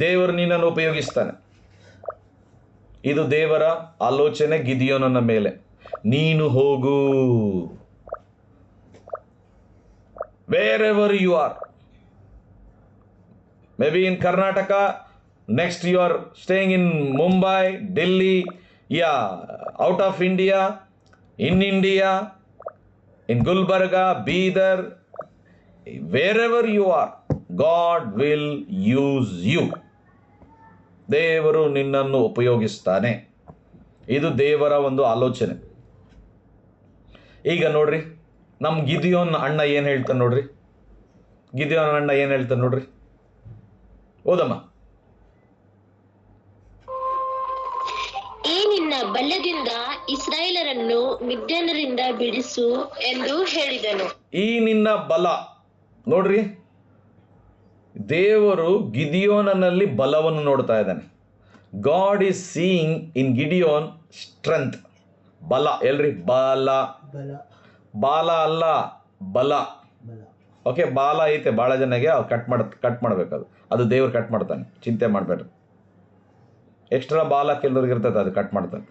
ದೇವರು ನಿನ್ನನ್ನು ಉಪಯೋಗಿಸ್ತಾನೆ. ಇದು ದೇವರ ಆಲೋಚನೆ ಗಿದಿಯೋನನ ಮೇಲೆ. ನೀನು ಹೋಗು, wherever you are. Maybe in Karnataka, next you are staying in Mumbai, Delhi, out of India, in India, in Gulbarga, Bidar, wherever you are, God will use you. ದೇವರು ನಿನ್ನನ್ನು ಉಪಯೋಗಿಸ್ತಾನೆ. ಇದು ದೇವರ ಒಂದು ಆಲೋಚನೆ. ಈಗ ನೋಡ್ರಿ, ನಮ್ಮ ಗಿದಿಯೋನ್ ಅಣ್ಣ ಏನು ಹೇಳ್ತಾನೆ ನೋಡ್ರಿ. ಗಿದಿಯೋನ್ ಅಣ್ಣ ಏನು ಹೇಳ್ತಾನೆ ನೋಡ್ರಿ, ಓದಮ್ಮ. ಈ ನಿನ್ನ ಬಲದಿಂದ ಇಸ್ರಾಯೇಲರನ್ನು ಮಿದ್ಯಾನರಿಂದ ಬಿಡಿಸು ಎಂದು ಹೇಳಿದನು. ಈ ನಿನ್ನ ಬಲ ನೋಡ್ರಿ, ದೇವರು ಗಿದಿಯೋನನಲ್ಲಿ ಬಲವನ್ನು ನೋಡ್ತಾ ಇದ್ದಾನೆ. God is seeing in ಗಿಡಿಯೋನ್ strength, ಬಲ. ಎಲ್ರಿ? ಬಲ, ಬಾಲ ಅಲ್ಲ, ಬಲ. ಓಕೆ, ಬಾಲ ಐತೆ ಭಾಳ ಜನಗೆ, ಅವ್ರು ಕಟ್ ಮಾಡಬೇಕದು. ಅದು ದೇವ್ರು ಕಟ್ ಮಾಡ್ತಾನೆ, ಚಿಂತೆ ಮಾಡಬೇಡ್ರಿ. ಎಕ್ಸ್ಟ್ರಾ ಬಾಲ ಕೆಲವ್ರಿಗೆ ಇರ್ತದೆ, ಅದು ಕಟ್ ಮಾಡ್ತಾನೆ.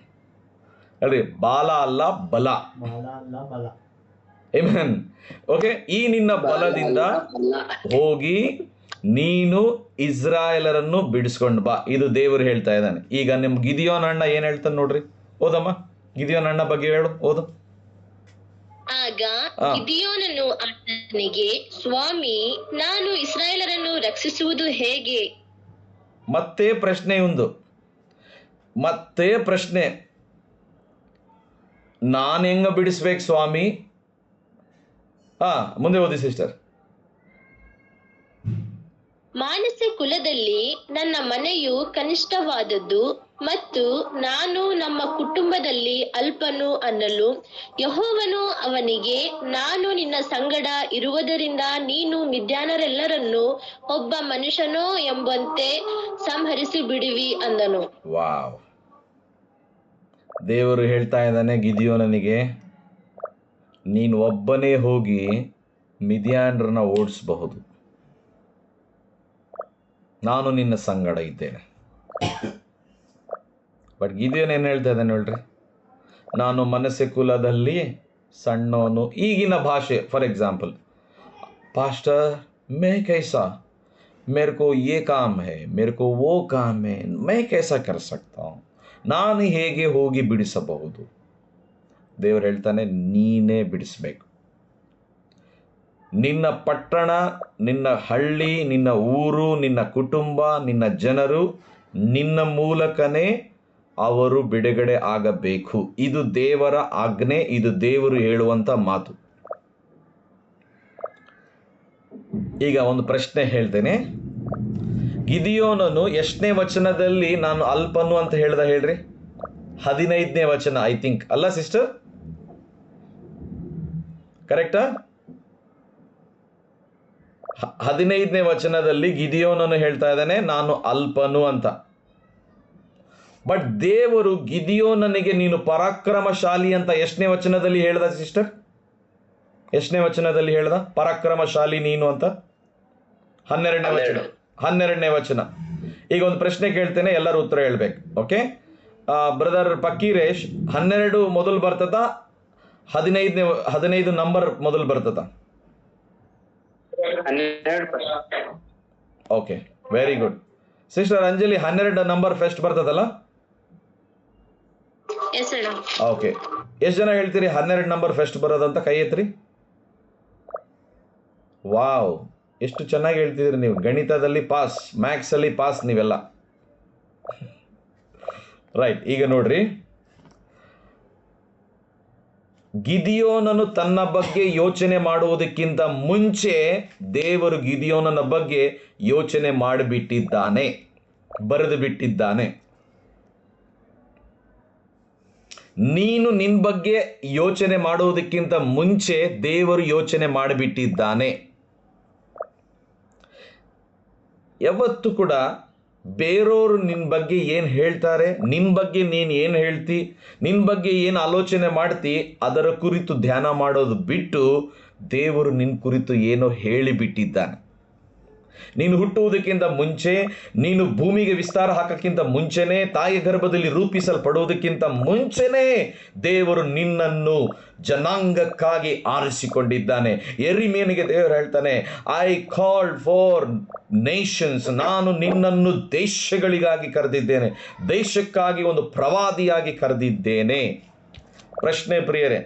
ಹೇಳ್ರಿ, ಬಾಲ ಅಲ್ಲ, ಬಲ. ಆಮೆನ್. ಓಕೆ, ಈ ನಿನ್ನ ಬಲದಿಂದ ಹೋಗಿ ನೀನು ಇಸ್ರಾಯೇಲರನ್ನು ಬಿಡಿಸ್ಕೊಂಡು ಬಾ. ಇದು ದೇವರು ಹೇಳ್ತಾ ಇದ್ದಾನೆ. ಈಗ ನಿಮ್ಮ ಗಿದಿಯೋನ್ ಅಣ್ಣ ಏನು ಹೇಳ್ತಾನೆ ನೋಡ್ರಿ, ಓದಮ್ಮ. ಗಿದಿಯೋನ್ ಅಣ್ಣ ಬಗ್ಗೆ ಹೇಳು, ಓದು. ಆಗ ಗಿದಿಯೋನನು ಆತನಿಗೆ, ಸ್ವಾಮಿ, ನಾನು ಇಸ್ರಾಯೇಲರನ್ನು ರಕ್ಷಿಸುವುದು ಹೇಗೆ? ಮತ್ತೆ ಪ್ರಶ್ನೆ ಒಂದು, ಮತ್ತೆ ಪ್ರಶ್ನೆ, ನಾನು ಹೆಂಗ ಬಿಡಿಸ್ಬೇಕು ಸ್ವಾಮಿ? ಮುಂದೆ ಓದಿ ಸಿಸ್ಟರ್. ಮಾನಸ ಕುಲದಲ್ಲಿ ನನ್ನ ಮನೆಯು ಕನಿಷ್ಠವಾದದ್ದು ಮತ್ತು ನಾನು ನಮ್ಮ ಕುಟುಂಬದಲ್ಲಿ ಅಲ್ಪನು ಅನ್ನಲು ಯೆಹೋವನು ಅವನಿಗೆ, ನಾನು ನಿನ್ನ ಸಂಗಡ ಇರುವುದರಿಂದ ನೀನು ಮಿದ್ಯಾನರೆಲ್ಲರನ್ನು ಒಬ್ಬ ಮನುಷ್ಯನೋ ಎಂಬಂತೆ ಸಂಹರಿಸಿ ಬಿಡುವಿ ಅಂದನು. ವಾವ್. ದೇವರು ಹೇಳ್ತಾ ಇದ್ದಾನೆ ಗಿದಿಯೋನನಿಗೆ, ನೀನು ಒಬ್ಬನೇ ಹೋಗಿ ಮಿದ್ಯಾನರನ್ನ ಓಡಿಸಬಹುದು, ನಾನು ನಿನ್ನ ಸಂಗಡ ಇದ್ದೇನೆ. ಬಟ್ ಗಿದಿಯೋನ್ ಏನು ಹೇಳ್ತಾ ಇದ್ದಾನೆ ಹೇಳ್ರಿ, ನಾನು ಮನಸ್ಸೆ ಕುಲದಲ್ಲಿ ಸಣ್ಣವನು. ಈಗಿನ ಭಾಷೆ, ಫಾರ್ ಎಕ್ಸಾಂಪಲ್, ಪಾಸ್ಟರ್ ಮೈ ಕೈಸಾ, मेरे को ये काम है, मेरे को वो काम है, मैं कैसा कर सकता हूँ, ನಾನು ಹೇಗೆ ಹೋಗಿ ಬಿಡಿಸಬಹುದು? ದೇವರು ಹೇಳ್ತಾನೆ, ನೀನೇ ಬಿಡಿಸಬೇಕು. ನಿನ್ನ ಪಟ್ಟಣ, ನಿನ್ನ ಹಳ್ಳಿ, ನಿನ್ನ ಊರು, ನಿನ್ನ ಕುಟುಂಬ, ನಿನ್ನ ಜನರು, ನಿನ್ನ ಮೂಲಕನೇ ಅವರು ಬಿಡುಗಡೆ ಆಗಬೇಕು. ಇದು ದೇವರ ಆಜ್ಞೆ, ಇದು ದೇವರು ಹೇಳುವಂಥ ಮಾತು. ಈಗ ಒಂದು ಪ್ರಶ್ನೆ ಹೇಳ್ತೇನೆ. ಗಿದಿಯೋನನು ಎಷ್ಟನೇ ವಚನದಲ್ಲಿ ನಾನು ಅಲ್ಪನು ಅಂತ ಹೇಳ್ದ ಹೇಳ್ರಿ? 15ನೇ ವಚನ ಐ ಥಿಂಕ್, ಅಲ್ಲ ಸಿಸ್ಟರ್? ಕರೆಕ್ಟಾ? 15ನೇ ವಚನದಲ್ಲಿ ಗಿದಿಯೋನನು ಹೇಳ್ತಾ ಇದ್ದಾನೆ ನಾನು ಅಲ್ಪನು ಅಂತ. ಬಟ್ ದೇವರು ಗಿದಿಯೋನನಿಗೆ ನೀನು ಪರಾಕ್ರಮಶಾಲಿ ಅಂತ ಎಷ್ಟನೇ ವಚನದಲ್ಲಿ ಹೇಳ್ದ ಸಿಸ್ಟರ್? ಎಷ್ಟನೇ ವಚನದಲ್ಲಿ ಹೇಳ್ದ ಪರಾಕ್ರಮಶಾಲಿ ನೀನು ಅಂತ? 12ನೇ ವಚನ. ಈಗ ಒಂದು ಪ್ರಶ್ನೆ ಕೇಳ್ತೇನೆ, ಎಲ್ಲರೂ ಉತ್ತರ ಹೇಳ್ಬೇಕು. ಓಕೆ ಬ್ರದರ್ ಪಕ್ಕೀರೇಶ್, 12 ಮೊದಲು ಬರ್ತದ, 15 ನಂಬರ್ ಮೊದಲು ಬರ್ತದ? Okay, very good. Sister Anjali, 12 number first ಬರ್ತದಲ್ಲ? ಓಕೆ, ಎಷ್ಟು ಜನ ಹೇಳ್ತೀರಿ 12 ನಂಬರ್ ಫಸ್ಟ್ ಬರೋದಂತ? ಕೈ ಎತ್ರಿ. ವಾವ್, ಎಷ್ಟು ಚೆನ್ನಾಗಿ ಹೇಳ್ತಿದ್ರಿ ನೀವು. ಗಣಿತದಲ್ಲಿ ಪಾಸ್, ಮ್ಯಾಥ್ಸ್ ಅಲ್ಲಿ ಪಾಸ್ ನೀವೆಲ್ಲ. ರೈಟ್. ಈಗ ನೋಡ್ರಿ, ಗಿದಿಯೋನನು ತನ್ನ ಬಗ್ಗೆ ಯೋಚನೆ ಮಾಡುವುದಕ್ಕಿಂತ ಮುಂಚೆ ದೇವರು ಗಿದಿಯೋನನ ಬಗ್ಗೆ ಯೋಚನೆ ಮಾಡಿಬಿಟ್ಟಿದ್ದಾನೆ, ಬರೆದು ಬಿಟ್ಟಿದ್ದಾನೆ. ನೀನು ನಿನ್ನ ಬಗ್ಗೆ ಯೋಚನೆ ಮಾಡುವುದಕ್ಕಿಂತ ಮುಂಚೆ ದೇವರು ಯೋಚನೆ ಮಾಡಿಬಿಟ್ಟಿದ್ದಾನೆ. ಯಾವತ್ತು ಕೂಡ ಬೇರೆಯವರು ನಿನ್ನ ಬಗ್ಗೆ ಏನು ಹೇಳ್ತಾರೆ, ನಿನ್ನ ಬಗ್ಗೆ ನೀನು ಏನು ಹೇಳ್ತಿ, ನಿನ್ನ ಬಗ್ಗೆ ಏನು ಆಲೋಚನೆ ಮಾಡ್ತಿ, ಅದರ ಕುರಿತು ಧ್ಯಾನ ಮಾಡೋದು ಬಿಟ್ಟು ದೇವರು ನಿನ್ನ ಕುರಿತು ಏನೋ ಹೇಳಿಬಿಟ್ಟಿದ್ದಾನೆ. ನೀನು ಹುಟ್ಟುವುದಕ್ಕಿಂತ ಮುಂಚೆ, ನೀನು ಭೂಮಿಗೆ ವಿಸ್ತಾರ ಹಾಕಕ್ಕಿಂತ ಮುಂಚೆನೇ, ತಾಯಿ ಗರ್ಭದಲ್ಲಿ ರೂಪಿಸಲ್ಪಡುವುದಕ್ಕಿಂತ ಮುಂಚೆನೇ ದೇವರು ನಿನ್ನನ್ನು ಜನಾಂಗಕ್ಕಾಗಿ ಆರಿಸಿಕೊಂಡಿದ್ದಾನೆ. ಯೆರೆಮೀಯನಿಗೆ ದೇವರು ಹೇಳ್ತಾನೆ, ಐ ಕಾಲ್ಡ್ ಫಾರ್ ನೇಷನ್ಸ್, ನಾನು ನಿನ್ನನ್ನು ದೇಶಗಳಿಗಾಗಿ ಕರೆದಿದ್ದೇನೆ, ದೇಶಕ್ಕಾಗಿ ಒಂದು ಪ್ರವಾದಿಯಾಗಿ ಕರೆದಿದ್ದೇನೆ. ಪ್ರಶ್ನೆ ಪ್ರಿಯರೇ,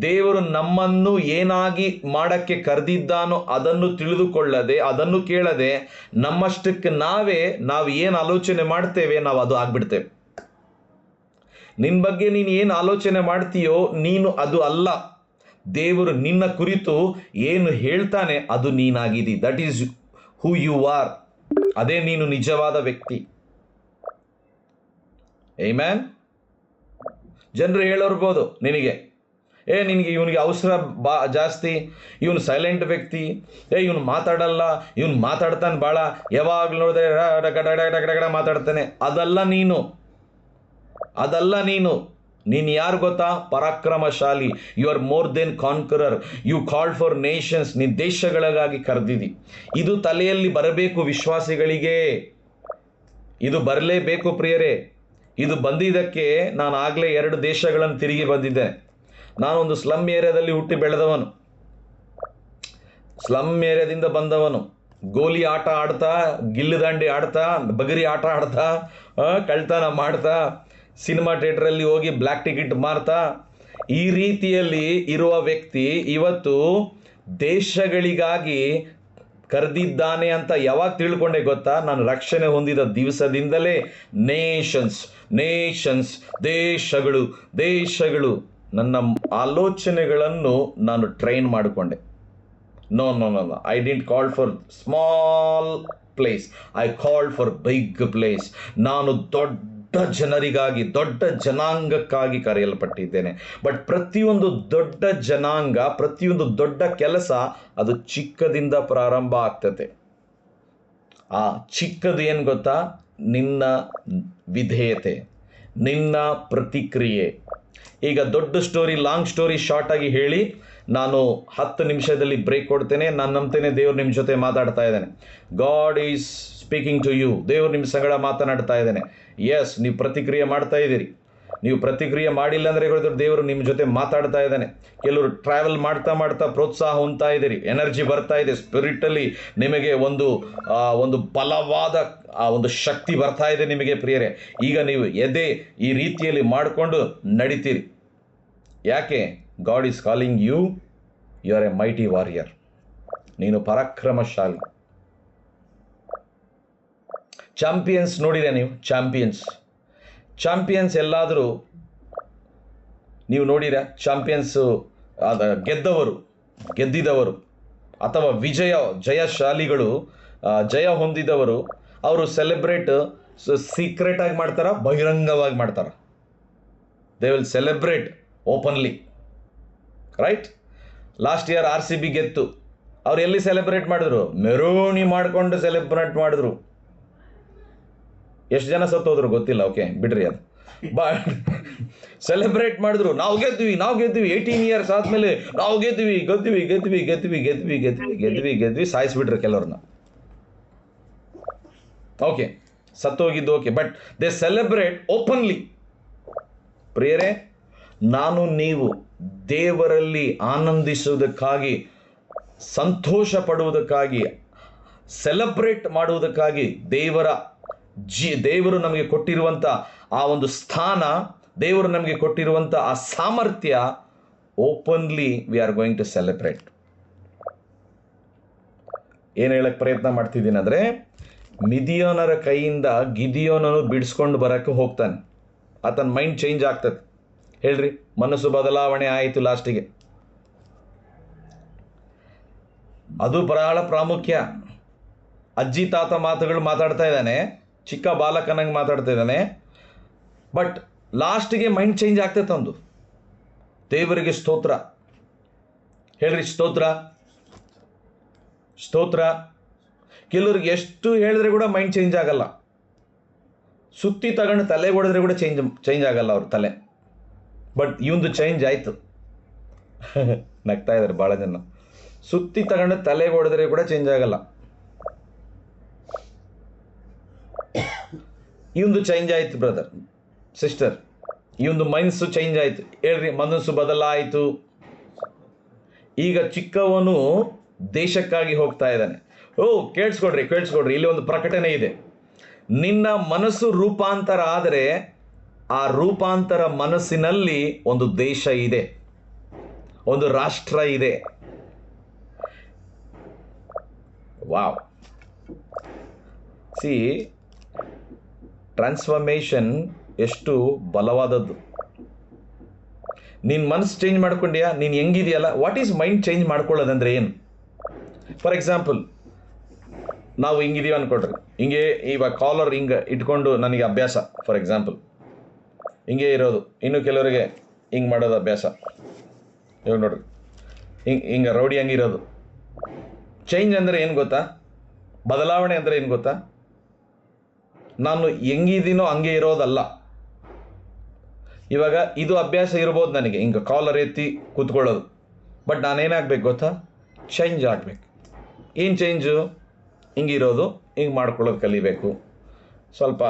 ದೇವರು ನಮ್ಮನ್ನು ಏನಾಗಿ ಮಾಡಕ್ಕೆ ಕರೆದಿದ್ದಾನೋ ಅದನ್ನು ತಿಳಿದುಕೊಳ್ಳದೆ, ಅದನ್ನು ಕೇಳದೆ, ನಮ್ಮಷ್ಟಕ್ಕೆ ನಾವು ಏನು ಆಲೋಚನೆ ಮಾಡ್ತೇವೆ ನಾವು ಅದು ಆಗ್ಬಿಡ್ತೇವೆ. ನಿನ್ನ ಬಗ್ಗೆ ನೀನು ಏನು ಆಲೋಚನೆ ಮಾಡ್ತೀಯೋ ನೀನು ಅದು ಅಲ್ಲ. ದೇವರು ನಿನ್ನ ಕುರಿತು ಏನು ಹೇಳ್ತಾನೆ ಅದು ನೀನಾಗಿದ್ದಿ. That is who you are. ಅದೇ ನೀನು ನಿಜವಾದ ವ್ಯಕ್ತಿ. ಆಮೆನ್. ಜನರು ಹೇಳೋರ್ಬೋದು ನಿನಗೆ, ನಿನಗೆ ಇವನಿಗೆ ಅವಸರ ಜಾಸ್ತಿ, ಇವನು ಸೈಲೆಂಟ್ ವ್ಯಕ್ತಿ, ಇವನು ಮಾತಾಡಲ್ಲ, ಇವನು ಮಾತಾಡ್ತಾನೆ ಭಾಳ, ಯಾವಾಗಲೂ ನೋಡಿದ್ರೆ ಗಡ ಮಾತಾಡ್ತಾನೆ. ಅದಲ್ಲ ನೀನು. ನೀನು ಯಾರು ಗೊತ್ತಾ? ಪರಾಕ್ರಮಶಾಲಿ. You are more than conqueror. You called for nations. ನೀನು ದೇಶಗಳಿಗಾಗಿ ಕರೆದಿದ್ದಿ. ಇದು ತಲೆಯಲ್ಲಿ ಬರಬೇಕು ವಿಶ್ವಾಸಿಗಳಿಗೆ. ಇದು ಬರಲೇಬೇಕು ಪ್ರಿಯರೇ. ಇದು ಬಂದಿದ್ದಕ್ಕೆ ನಾನು ಆಗಲೇ 2 ದೇಶಗಳನ್ನು ತಿರುಗಿ ಬಂದಿದ್ದೆ. ನಾನೊಂದು ಸ್ಲಮ್ ಏರಿಯಾದಲ್ಲಿ ಹುಟ್ಟಿ ಬೆಳೆದವನು, ಸ್ಲಮ್ ಏರಿಯಾದಿಂದ ಬಂದವನು. ಗೋಲಿ ಆಟ ಆಡ್ತಾ, ಗಿಲ್ಲುದಾಂಡಿ ಆಡ್ತಾ, ಬಗರಿ ಆಟ ಆಡ್ತಾ, ಕಳ್ತನ ಮಾಡ್ತಾ, ಸಿನಿಮಾ ಥಿಯೇಟ್ರಲ್ಲಿ ಹೋಗಿ ಬ್ಲ್ಯಾಕ್ ಟಿಕೆಟ್ ಮಾರ್ತಾ, ಈ ರೀತಿಯಲ್ಲಿ ಇರುವ ವ್ಯಕ್ತಿ ಇವತ್ತು ದೇಶಗಳಿಗಾಗಿ ಕರೆದಿದ್ದಾನೆ ಅಂತ ಯಾವಾಗ ತಿಳ್ಕೊಂಡೆ ಗೊತ್ತಾ? ನಾನು ರಕ್ಷಣೆ ಹೊಂದಿದ ದಿವಸದಿಂದಲೇ ನೇಷನ್ಸ್, ದೇಶಗಳು ನನ್ನ ಆಲೋಚನೆಗಳನ್ನು ನಾನು ಟ್ರೈನ್ ಮಾಡಿಕೊಂಡೆ. No, I didn't call for small place, I called for big place. ನಾನು ದೊಡ್ಡ ಜನರಿಗಾಗಿ, ದೊಡ್ಡ ಜನಾಂಗಕ್ಕಾಗಿ ಕರೆಯಲ್ಪಟ್ಟಿದ್ದೇನೆ. ಬಟ್ ಪ್ರತಿಯೊಂದು ದೊಡ್ಡ ಜನಾಂಗ, ಪ್ರತಿಯೊಂದು ದೊಡ್ಡ ಕೆಲಸ ಅದು ಚಿಕ್ಕದಿಂದ ಪ್ರಾರಂಭ ಆಗ್ತದೆ. ಆ ಚಿಕ್ಕದು ಏನು ಗೊತ್ತಾ? ನಿನ್ನ ವಿಧೇಯತೆ, ನಿನ್ನ ಪ್ರತಿಕ್ರಿಯೆ. ಈಗ ದೊಡ್ಡ ಸ್ಟೋರಿ, ಲಾಂಗ್ ಸ್ಟೋರಿ ಶಾರ್ಟ್ ಆಗಿ ಹೇಳಿ ನಾನು 10 ನಿಮಿಷದಲ್ಲಿ ಬ್ರೇಕ್ ಕೊಡ್ತೇನೆ. ನಾನು ನಂಬ್ತೇನೆ ದೇವರು ನಿಮ್ಮ ಜೊತೆ ಮಾತಾಡ್ತಾ ಇದ್ದಾನೆ. God is speaking to you. ದೇವರು ನಿಮ್ಮ ಸಂಗಡ ಮಾತನಾಡ್ತಾ ಇದ್ದಾನೆ. ಎಸ್, ನೀವು ಪ್ರತಿಕ್ರಿಯೆ ಮಾಡ್ತಾ ಇದ್ದೀರಿ. ನೀವು ಪ್ರತಿಕ್ರಿಯೆ ಮಾಡಿಲ್ಲ ಅಂದರೆ ಹೇಳಿದ್ರು ದೇವರು ನಿಮ್ಮ ಜೊತೆ ಮಾತಾಡ್ತಾ ಇದ್ದಾನೆ. ಕೆಲವರು ಟ್ರಾವೆಲ್ ಮಾಡ್ತಾ ಮಾಡ್ತಾ ಪ್ರೋತ್ಸಾಹ ಹೊಂದ್ತಾ ಇದ್ದೀರಿ, ಎನರ್ಜಿ ಬರ್ತಾ ಇದೆ, ಸ್ಪಿರಿಟಲ್ಲಿ ನಿಮಗೆ ಒಂದು ಬಲವಾದ ಒಂದು ಶಕ್ತಿ ಬರ್ತಾ ಇದೆ ನಿಮಗೆ ಪ್ರಿಯರೇ. ಈಗ ನೀವು ಎದೆ ಈ ರೀತಿಯಲ್ಲಿ ಮಾಡಿಕೊಂಡು ನಡಿತೀರಿ. ಯಾಕೆ? God is calling you, you are a mighty warrior. ನೀನು ಪರಾಕ್ರಮಶಾಲಿ. ಚಾಂಪಿಯನ್ಸ್ ನೋಡಿದೆ ನೀವು? ಚಾಂಪಿಯನ್ಸ್ ಎಲ್ಲಾದರೂ ನೀವು ನೋಡಿರಾ? ಚಾಂಪಿಯನ್ಸು ಗೆದ್ದಿದವರು ಅಥವಾ ಜಯಶಾಲಿಗಳು, ಜಯ ಹೊಂದಿದವರು, ಅವರು ಸೆಲೆಬ್ರೇಟ್ ಸೀಕ್ರೆಟ್ ಆಗಿ ಮಾಡ್ತಾರ, ಬಹಿರಂಗವಾಗಿ ಮಾಡ್ತಾರ? They will celebrate openly, right? Last year RCB ಗೆತ್ತು. ಅವ್ರು ಎಲ್ಲಿ ಸೆಲೆಬ್ರೇಟ್ ಮಾಡಿದ್ರು? ಮೆರವಣಿ ಮಾಡಿಕೊಂಡು ಸೆಲೆಬ್ರೇಟ್ ಮಾಡಿದ್ರು. ಎಷ್ಟು ಜನ ಸತ್ತೋದ್ರು ಗೊತ್ತಿಲ್ಲ, ಓಕೆ ಬಿಡ್ರಿ ಅದು. ಬಟ್ ಸೆಲೆಬ್ರೇಟ್ ಮಾಡಿದ್ರು, ನಾವು ಗೆದ್ವಿ 18 ಇಯರ್ಸ್ ಆದಮೇಲೆ ನಾವು ಗೆದ್ವಿ ಸಾಯಿಸ್ಬಿಟ್ರು ಕೆಲವ್ರನ್ನ. ಓಕೆ, ಸತ್ತೋಗಿದ್ದು okay, but they celebrate openly. ಪ್ರಿಯರೇ, ನಾನು ನೀವು ದೇವರಲ್ಲಿ ಆನಂದಿಸುವುದಕ್ಕಾಗಿ, ಸಂತೋಷ ಪಡುವುದಕ್ಕಾಗಿ, ಸೆಲೆಬ್ರೇಟ್ ಮಾಡುವುದಕ್ಕಾಗಿ ದೇವರು ನಮಗೆ ಕೊಟ್ಟಿರುವಂಥ ಆ ಒಂದು ಸ್ಥಾನ, ದೇವರು ನಮಗೆ ಕೊಟ್ಟಿರುವಂಥ ಆ ಸಾಮರ್ಥ್ಯ, openly we are going to celebrate. ಏನು ಹೇಳಕ್ಕೆ ಪ್ರಯತ್ನ ಮಾಡ್ತಿದ್ದೀನಿ ಅಂದರೆ, ಮಿದಿಯೋನರ ಕೈಯಿಂದ ಗಿದಿಯೋನನು ಬಿಡಿಸ್ಕೊಂಡು ಬರೋಕ್ಕೆ ಹೋಗ್ತಾನೆ. ಆತನ ಮೈಂಡ್ ಚೇಂಜ್ ಆಗ್ತದೆ. ಹೇಳ್ರಿ, ಮನಸ್ಸು ಬದಲಾವಣೆ ಆಯಿತು ಲಾಸ್ಟಿಗೆ. ಅದು ಬಹಳ ಪ್ರಾಮುಖ್ಯ. ಅಜ್ಜಿ ತಾತ ಮಾತುಗಳು ಮಾತಾಡ್ತಾ ಇದ್ದಾನೆ, ಚಿಕ್ಕ ಬಾಲಕನಂಗೆ ಮಾತಾಡ್ತಾ ಇದ್ದಾನೆ, ಬಟ್ ಲಾಸ್ಟಿಗೆ ಮೈಂಡ್ ಚೇಂಜ್ ಆಗ್ತೈತೆ ಒಂದು. ದೇವರಿಗೆ ಸ್ತೋತ್ರ ಹೇಳ್ರಿ, ಸ್ತೋತ್ರ. ಕೆಲವ್ರಿಗೆ ಎಷ್ಟು ಹೇಳಿದ್ರೆ ಕೂಡ ಮೈಂಡ್ ಚೇಂಜ್ ಆಗಲ್ಲ. ಸುತ್ತಿ ತಗೊಂಡು ತಲೆಗೆ ಹೊಡೆದ್ರೆ ಕೂಡ ಚೇಂಜ್ ಆಗಲ್ಲ ಅವ್ರ ತಲೆ. ಬಟ್ ಇವಂದು ಚೇಂಜ್ ಆಯಿತು. ನಗ್ತಾ ಇದ್ದಾರೆ ಭಾಳ ಜನ. ಸುತ್ತಿ ತಗೊಂಡು ತಲೆಗೆ ಹೊಡೆದ್ರೆ ಕೂಡ ಚೇಂಜ್ ಆಗಲ್ಲ. ಇವಂದು ಚೇಂಜ್ ಆಯಿತು ಬ್ರದರ್, ಸಿಸ್ಟರ್. ಇವಂದು ಮನಸ್ಸು ಚೇಂಜ್ ಆಯಿತು. ಹೇಳ್ರಿ, ಮನಸ್ಸು ಬದಲಾಯಿತು. ಈಗ ಚಿಕ್ಕವನು ದೇಶಕ್ಕಾಗಿ ಹೋಗ್ತಾ ಇದ್ದಾನೆ. ಕೇಳಿಸ್ಕೊಡ್ರಿ, ಇಲ್ಲಿ ಒಂದು ಪ್ರಕಟಣೆ ಇದೆ. ನಿನ್ನ ಮನಸ್ಸು ರೂಪಾಂತರ ಆದರೆ ಆ ರೂಪಾಂತರ ಮನಸ್ಸಿನಲ್ಲಿ ಒಂದು ದೇಶ ಇದೆ, ಒಂದು ರಾಷ್ಟ್ರ ಇದೆ. ವಾವ್! ಸಿ, ಟ್ರಾನ್ಸ್ಫಾರ್ಮೇಷನ್ ಎಷ್ಟು ಬಲವಾದದ್ದು. ನಿನ್ನ ಮನಸ್ಸು ಚೇಂಜ್ ಮಾಡ್ಕೊಂಡ್ಯಾ, ನೀನು ಹೆಂಗಿದೆಯಲ್ಲ. ವಾಟ್ ಈಸ್ ಮೈಂಡ್ ಚೇಂಜ್ ಮಾಡ್ಕೊಳ್ಳೋದಂದ್ರೆ ಏನು? ಫಾರ್ ಎಕ್ಸಾಂಪಲ್, ನಾವು ಹಿಂಗಿದೀವಿ ಅನ್ಕೊಡ್ರಿ, ಹಿಂಗೆ ಇವಾಗ ಕಾಲರ್ ಹಿಂಗೆ ಇಟ್ಕೊಂಡು ನನಗೆ ಅಭ್ಯಾಸ. ಫಾರ್ ಎಕ್ಸಾಂಪಲ್, ಹಿಂಗೆ ಇರೋದು. ಇನ್ನು ಕೆಲವರಿಗೆ ಹಿಂಗೆ ಮಾಡೋದು ಅಭ್ಯಾಸ. ಇವಾಗ ನೋಡ್ರಿ, ಹಿಂಗೆ ರೌಡಿ ಹಂಗಿರೋದು. ಚೇಂಜ್ ಅಂದರೆ ಏನು ಗೊತ್ತಾ? ಬದಲಾವಣೆ ಅಂದರೆ ಏನು ಗೊತ್ತಾ? ನಾನು ಹೆಂಗಿದ್ದೀನೋ ಹಂಗೆ ಇರೋದಲ್ಲ. ಇವಾಗ ಇದು ಅಭ್ಯಾಸ ಇರ್ಬೋದು ನನಗೆ, ಹಿಂಗೆ ಕಾಲರ್ ಎತ್ತಿ ಕೂತ್ಕೊಳ್ಳೋದು. ಬಟ್ ನಾನೇನಾಗಬೇಕು ಗೊತ್ತಾ? ಚೇಂಜ್ ಆಗಬೇಕು. ಏನು ಚೇಂಜು? ಹಿಂಗಿರೋದು ಹಿಂಗೆ ಮಾಡ್ಕೊಳ್ಳೋದು ಕಲಿಬೇಕು. ಸ್ವಲ್ಪ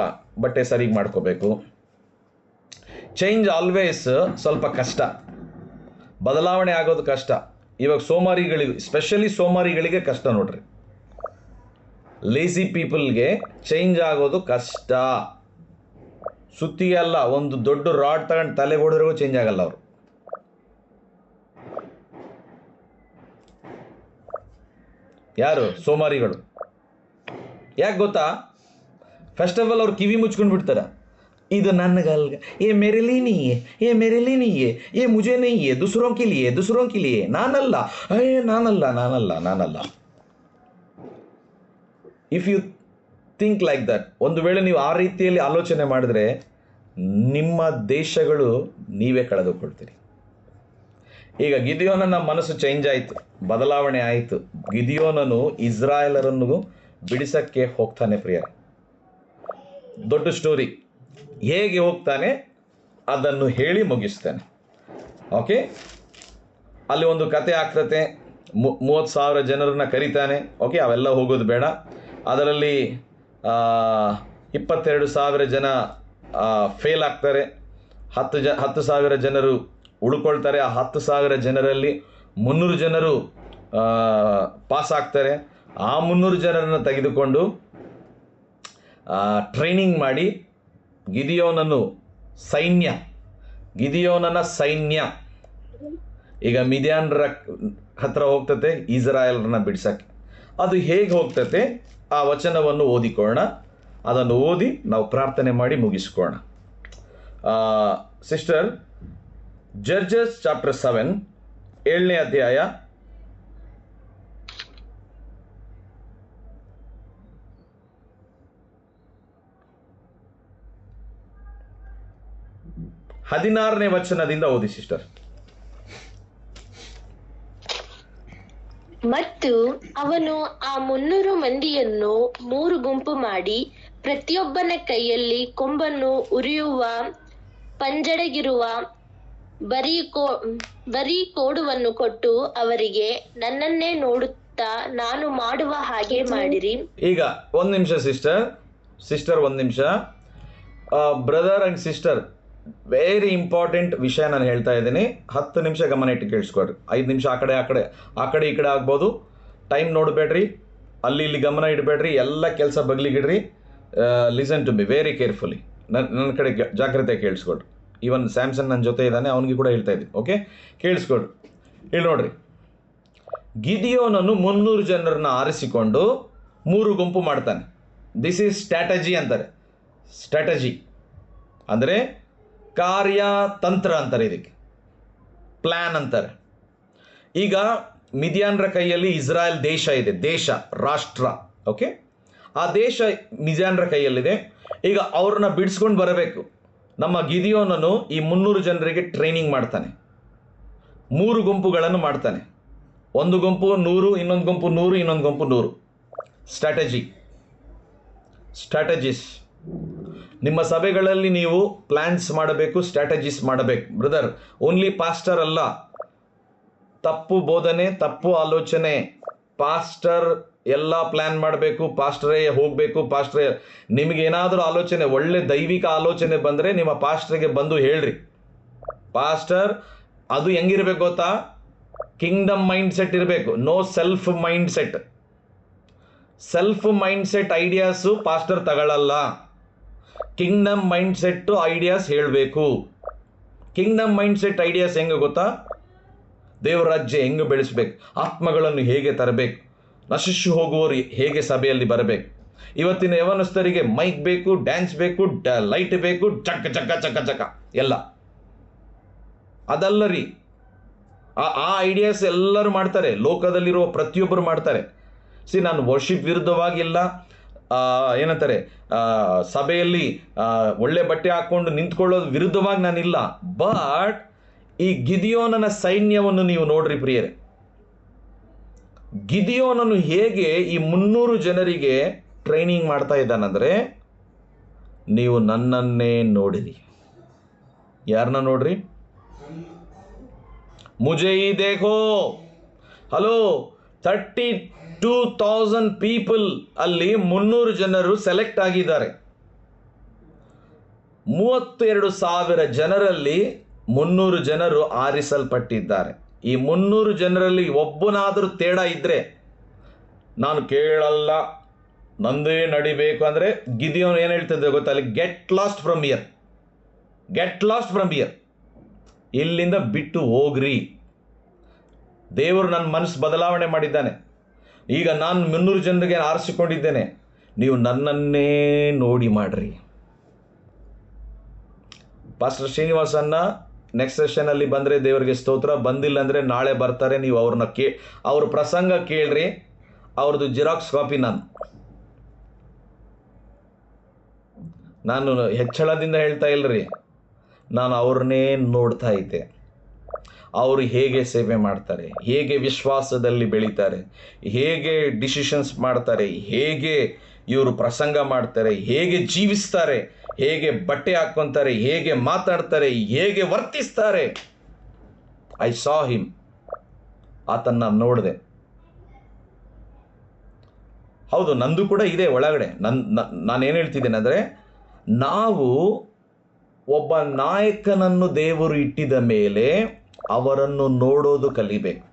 ಬಟ್ಟೆ ಸರಿಗೆ ಮಾಡ್ಕೋಬೇಕು. ಚೇಂಜ್ ಆಲ್ವೇಸ್ ಸ್ವಲ್ಪ ಕಷ್ಟ, ಬದಲಾವಣೆ ಆಗೋದು ಕಷ್ಟ. ಇವಾಗ ಸ್ಪೆಷಲಿ ಸೋಮಾರಿಗಳಿಗೆ ಕಷ್ಟ ನೋಡ್ರಿ. ಲೇಸಿ ಪೀಪಲ್ಗೆ ಚೇಂಜ್ ಆಗೋದು ಕಷ್ಟ. ಸುತ್ತಿಗೆ ಅಲ್ಲ, ಒಂದು ದೊಡ್ಡ ರಾಡ್ ತಗೊಂಡು ತಲೆಗೆ ಹೊಡೆದ್ರಿಗೂ ಚೇಂಜ್ ಆಗಲ್ಲ ಅವರು. ಯಾರು? ಸೋಮಾರಿಗಳು. ಯಾಕೆ ಗೊತ್ತಾ? ಫಸ್ಟ್ ಆಫ್ ಆಲ್ ಅವ್ರು ಕಿವಿ ಮುಚ್ಕೊಂಡು ಬಿಡ್ತಾರೆ. ಇದು ನನಗಲ್ಗ, ಏ ಮೇರೆ ಲಿಯೇ नहीं है, ये मेरे लिए नहीं है, ये मुझे नहीं है, दूसरों के लिए, ನಾನಲ್ಲ, ನಾನಲ್ಲ. If you think like that, ಒಂದು ವೇಳೆ ನೀವು ಆ ರೀತಿಯಲ್ಲಿ ಆಲೋಚನೆ ಮಾಡಿದ್ರೆ ನಿಮ್ಮ ದೇಶಗಳು ನೀವೇ ಕಳೆದುಕೊಳ್ತೀರಿ. ಈಗ ಗಿದಿಯೋನನ ಮನಸ್ಸು ಚೇಂಜ್ ಆಯಿತು, ಬದಲಾವಣೆ ಆಯಿತು. ಗಿದಿಯೋನನು ಇಸ್ರಾಯೇಲರನ್ನು ಬಿಡಿಸಕ್ಕೆ ಹೋಗ್ತಾನೆ. ಪ್ರಿಯ, ದೊಡ್ಡ ಸ್ಟೋರಿ. ಹೇಗೆ ಹೋಗ್ತಾನೆ ಅದನ್ನು ಹೇಳಿ ಮುಗಿಸ್ತಾನೆ. ಓಕೆ, ಅಲ್ಲಿ ಒಂದು ಕತೆ ಆಗ್ತತೆ. 30,000 ಜನರನ್ನ ಕರೀತಾನೆ. ಓಕೆ, ಅವೆಲ್ಲ ಹೋಗೋದು ಬೇಡ. ಅದರಲ್ಲಿ 22,000 ಜನ ಫೇಲ್ ಆಗ್ತಾರೆ. 10,000 ಜನರು ಉಳ್ಕೊಳ್ತಾರೆ. ಆ 10,000 ಜನರಲ್ಲಿ 300 ಜನರು ಪಾಸ್ ಆಗ್ತಾರೆ. ಆ 300 ಜನರನ್ನು ತೆಗೆದುಕೊಂಡು ಟ್ರೈನಿಂಗ್ ಮಾಡಿ ಗಿದಿಯೋನನ ಸೈನ್ಯ ಈಗ ಮಿದ್ಯಾನ್ರ ಹತ್ರ ಹೋಗ್ತತೆ ಇಸ್ರಾಯೇಲ್ರನ್ನ ಬಿಡ್ಸಕ್ಕೆ. ಅದು ಹೇಗೆ ಹೋಗ್ತತೆ ಆ ವಚನವನ್ನು ಓದಿಕೊಳ್ಳೋಣ. ಅದನ್ನು ಓದಿ ನಾವು ಪ್ರಾರ್ಥನೆ ಮಾಡಿ ಮುಗಿಸ್ಕೊಳ್ಳೋಣ. ಸಿಸ್ಟರ್, ಜಡ್ಜಸ್ ಚಾಪ್ಟರ್ 7 7ನೇ ಅಧ್ಯಾಯ 16ನೇ ವಚನದಿಂದ ಓದಿ ಸಿಸ್ಟರ್. ಮತ್ತು ಅವನು ಆ 300 ಮಂದಿಯನ್ನು 3 ಗುಂಪು ಮಾಡಿ ಪ್ರತಿಯೊಬ್ಬನ ಕೈಯಲ್ಲಿ ಕೊಂಬನ್ನು ಉರಿಯುವ ಪಂಜಡಗಿರುವ ಬರೀ ಕೋಡುವನ್ನು ಕೊಟ್ಟು ಅವರಿಗೆ, ನನ್ನನ್ನೇ ನೋಡುತ್ತಾ ನಾನು ಮಾಡುವ ಹಾಗೆ ಮಾಡಿರಿ. ಈಗ ಒಂದ್ ನಿಮಿಷ ಸಿಸ್ಟರ್ ಒಂದ್ ನಿಮಿಷ. Brother and sister, very important ವಿಷಯ ನಾನು ಹೇಳ್ತಾ ಇದ್ದೀನಿ. 10 ನಿಮಿಷ ಗಮನ ಇಟ್ಟು ಕೇಳಿಸ್ಕೊಡ್ರಿ. 5 ನಿಮಿಷ ಆ ಕಡೆ ಈ ಕಡೆ ಆಗ್ಬೋದು. ಟೈಮ್ ನೋಡಬೇಡ್ರಿ, ಅಲ್ಲಿ ಇಲ್ಲಿ ಗಮನ ಇಡಬೇಡ್ರಿ, ಎಲ್ಲ ಕೆಲಸ ಬಗ್ಲಿಗಿಡ್ರಿ. Listen to me very carefully. ನನ್ನ ಕಡೆ ಜಾಗ್ರತೆ ಕೇಳಿಸ್ಕೊಡ್ರಿ. ಈವನ್ ಸ್ಯಾಮ್ಸನ್ ನನ್ನ ಜೊತೆ ಇದ್ದಾನೆ, ಅವನಿಗೆ ಕೂಡ ಹೇಳ್ತಾ ಇದ್ದೀನಿ. ಓಕೆ, ಕೇಳಿಸ್ಕೊಡ್ರಿ. ಇಲ್ಲಿ ನೋಡ್ರಿ, ಗಿದಿಯೋನನು 300 ಜನರನ್ನ ಆರಿಸಿಕೊಂಡು 3 ಗುಂಪು ಮಾಡ್ತಾನೆ. ದಿಸ್ ಈಸ್ ಸ್ಟ್ರಾಟಜಿ ಅಂತಾರೆ. ಸ್ಟ್ರಾಟಜಿ ಅಂದರೆ ಕಾರ್ಯತಂತ್ರ ಅಂತಾರೆ, ಇದಕ್ಕೆ ಪ್ಲ್ಯಾನ್ ಅಂತಾರೆ. ಈಗ ಮಿದ್ಯಾನ್ರ ಕೈಯಲ್ಲಿ ಇಸ್ರಾಯೇಲ್ ದೇಶ ಇದೆ, ರಾಷ್ಟ್ರ. ಓಕೆ, ಆ ದೇಶ ಮಿದ್ಯಾನ್ರ ಕೈಯಲ್ಲಿದೆ. ಈಗ ಅವ್ರನ್ನ ಬಿಡಿಸ್ಕೊಂಡು ಬರಬೇಕು. ನಮ್ಮ ಗಿದಿಯೋನನು ಈ 300 ಜನರಿಗೆ ಟ್ರೈನಿಂಗ್ ಮಾಡ್ತಾನೆ. 3 ಗುಂಪುಗಳನ್ನು ಮಾಡ್ತಾನೆ. ಒಂದು ಗುಂಪು 100, ಇನ್ನೊಂದು ಗುಂಪು 100, ಇನ್ನೊಂದು ಗುಂಪು 100. ಸ್ಟ್ರಾಟಜಿಸ್. ನಿಮ್ಮ ಸಭೆಗಳಲ್ಲಿ ನೀವು ಪ್ಲ್ಯಾನ್ಸ್ ಮಾಡಬೇಕು, ಸ್ಟ್ರಾಟಜಿಸ್ ಮಾಡಬೇಕು. ಬ್ರದರ್, ಓನ್ಲಿ ಪಾಸ್ಟರ್ ಅಲ್ಲ. ತಪ್ಪು ಬೋಧನೆ, ತಪ್ಪು ಆಲೋಚನೆ. ಪಾಸ್ಟರ್ ಎಲ್ಲ ಪ್ಲ್ಯಾನ್ ಮಾಡಬೇಕು, ಪಾಸ್ಟರೇ ಹೋಗಬೇಕು, ಪಾಸ್ಟರೇ. ನಿಮಗೇನಾದರೂ ಆಲೋಚನೆ, ಒಳ್ಳೆ ದೈವಿಕ ಆಲೋಚನೆ ಬಂದರೆ ನಿಮ್ಮ ಪಾಸ್ಟರ್ಗೆ ಬಂದು ಹೇಳ್ರಿ. ಪಾಸ್ಟರ್ ಅದು ಹೆಂಗಿರ್ಬೇಕು ಗೊತ್ತಾ? ಕಿಂಗ್ಡಮ್ ಮೈಂಡ್ ಸೆಟ್ ಇರಬೇಕು, no self mind set. Self mind set ideas pastor ತಗೊಳ್ಳಲ್ಲ. ಕಿಂಗ್ಡಮ್ ಮೈಂಡ್ ಸೆಟ್ಟು ಐಡಿಯಾಸ್ ಹೇಳಬೇಕು. ಕಿಂಗ್ಡಮ್ ಮೈಂಡ್ ಸೆಟ್ ಐಡಿಯಾಸ್ ಹೆಂಗೆ ಗೊತ್ತಾ? ದೇವರ ರಾಜ್ಯ ಹೆಂಗೆ ಬೆಳೆಸಬೇಕು, ಆತ್ಮಗಳನ್ನು ಹೇಗೆ ತರಬೇಕು, ನಶಿಸಿ ಹೋಗುವವರು ಹೇಗೆ ಸಭೆಯಲ್ಲಿ ಬರಬೇಕು. ಇವತ್ತಿನ ಯವನಸ್ಥರಿಗೆ ಮೈಕ್ ಬೇಕು, ಡ್ಯಾನ್ಸ್ ಬೇಕು, ಲೈಟ್ ಬೇಕು, ಚಕ್ಕ ಚಕ್ಕ ಚಕ್ಕ ಚಕ್ಕ ಎಲ್ಲ ಅದಲ್ಲ ರೀ. ಆ ಐಡಿಯಾಸ್ ಎಲ್ಲರೂ ಮಾಡ್ತಾರೆ, ಲೋಕದಲ್ಲಿರುವ ಪ್ರತಿಯೊಬ್ಬರು ಮಾಡ್ತಾರೆ. ನಾನು ವರ್ಷಿಪ್ ವಿರುದ್ಧವಾಗಿಲ್ಲ, ಏನಂತಾರೆ ಸಭೆಯಲ್ಲಿ ಒಳ್ಳೆ ಬಟ್ಟೆ ಹಾಕ್ಕೊಂಡು ನಿಂತ್ಕೊಳ್ಳೋದು ವಿರುದ್ಧವಾಗಿ ನಾನಿಲ್ಲ. ಬಟ್ ಈ ಗಿದಿಯೋನನ ಸೈನ್ಯವನ್ನು ನೀವು ನೋಡ್ರಿ ಪ್ರಿಯರೇ. ಗಿದಿಯೋನನು ಹೇಗೆ ಈ 300 ಜನರಿಗೆ ಟ್ರೈನಿಂಗ್ ಮಾಡ್ತಾ ಇದ್ದಾನಂದ್ರೆ, ನೀವು ನನ್ನನ್ನೇ ನೋಡಿರಿ. ಯಾರನ್ನ ನೋಡ್ರಿ? ಮುಜೆ ಈ ದೇಖೋ. ಹಲೋ, 32,000 ಪೀಪಲ್ ಅಲ್ಲಿ 300 ಜನರು ಸೆಲೆಕ್ಟ್ ಆಗಿದ್ದಾರೆ. 32,000 ಜನರಲ್ಲಿ 300 ಜನರು ಆರಿಸಲ್ಪಟ್ಟಿದ್ದಾರೆ. ಈ 300 ಜನರಲ್ಲಿ ಒಬ್ಬನಾದರೂ ತೇಡ ಇದ್ರೆ, ನಾನು ಕೇಳಲ್ಲ, ನಂದೇ ನಡಿಬೇಕು ಅಂದರೆ ಗಿದಿಯೋನು ಏನು ಹೇಳ್ತಿದ್ದೆ ಗೊತ್ತಾ? ಅಲ್ಲಿ ಗೆಟ್ ಲಾಸ್ಟ್ ಫ್ರಮ್ ಹಿಯರ್, ಇಲ್ಲಿಂದ ಬಿಟ್ಟು ಹೋಗ್ರಿ. ದೇವರು ನನ್ನ ಮನಸ್ಸು ಬದಲಾವಣೆ ಮಾಡಿದ್ದಾನೆ. ಈಗ ನಾನು 300 ಜನರಿಗೆ ಆರಿಸಿಕೊಂಡಿದ್ದೇನೆ, ನೀವು ನನ್ನನ್ನೇ ನೋಡಿ ಮಾಡ್ರಿ. ಪಾಸ್ಟರ್ ಶ್ರೀನಿವಾಸನ್ನ ನೆಕ್ಸ್ಟ್ ಸೆಷನಲ್ಲಿ ಬಂದರೆ ದೇವರಿಗೆ ಸ್ತೋತ್ರ, ಬಂದಿಲ್ಲ ಅಂದರೆ ನಾಳೆ ಬರ್ತಾರೆ. ನೀವು ಅವ್ರನ್ನ ಅವ್ರ ಪ್ರಸಂಗ ಕೇಳ್ರಿ, ಅವ್ರದ್ದು ಜಿರಾಕ್ಸ್ ಕಾಪಿ ನಾನು ಹೆಚ್ಚಳದಿಂದ ಹೇಳ್ತಾ ಇಲ್ಲರಿ, ನಾನು ಅವ್ರನ್ನೇ ನೋಡ್ತಾ ಇದ್ದೆ. ಅವರು ಹೇಗೆ ಸೇವೆ ಮಾಡ್ತಾರೆ, ಹೇಗೆ ವಿಶ್ವಾಸದಲ್ಲಿ ಬೆಳೀತಾರೆ, ಹೇಗೆ ಡಿಸಿಷನ್ಸ್ ಮಾಡ್ತಾರೆ, ಹೇಗೆ ಇವರು ಪ್ರಸಂಗ ಮಾಡ್ತಾರೆ, ಹೇಗೆ ಜೀವಿಸ್ತಾರೆ, ಹೇಗೆ ಬಟ್ಟೆ ಹಾಕ್ಕೊಂತಾರೆ, ಹೇಗೆ ಮಾತಾಡ್ತಾರೆ, ಹೇಗೆ ವರ್ತಿಸ್ತಾರೆ. I saw him. ಆತನ್ನ ನೋಡಿದೆ. ಹೌದು, ನಂದು ಕೂಡ ಇದೆ ಒಳಗಡೆ. ನಾನೇನು ಹೇಳ್ತಿದ್ದೇನೆ ಅಂದರೆ, ನಾವು ಒಬ್ಬ ನಾಯಕನನ್ನು ದೇವರು ಇಟ್ಟಿದ ಮೇಲೆ ಅವರನ್ನು ನೋಡೋದು ಕಲಿಬೇಕು.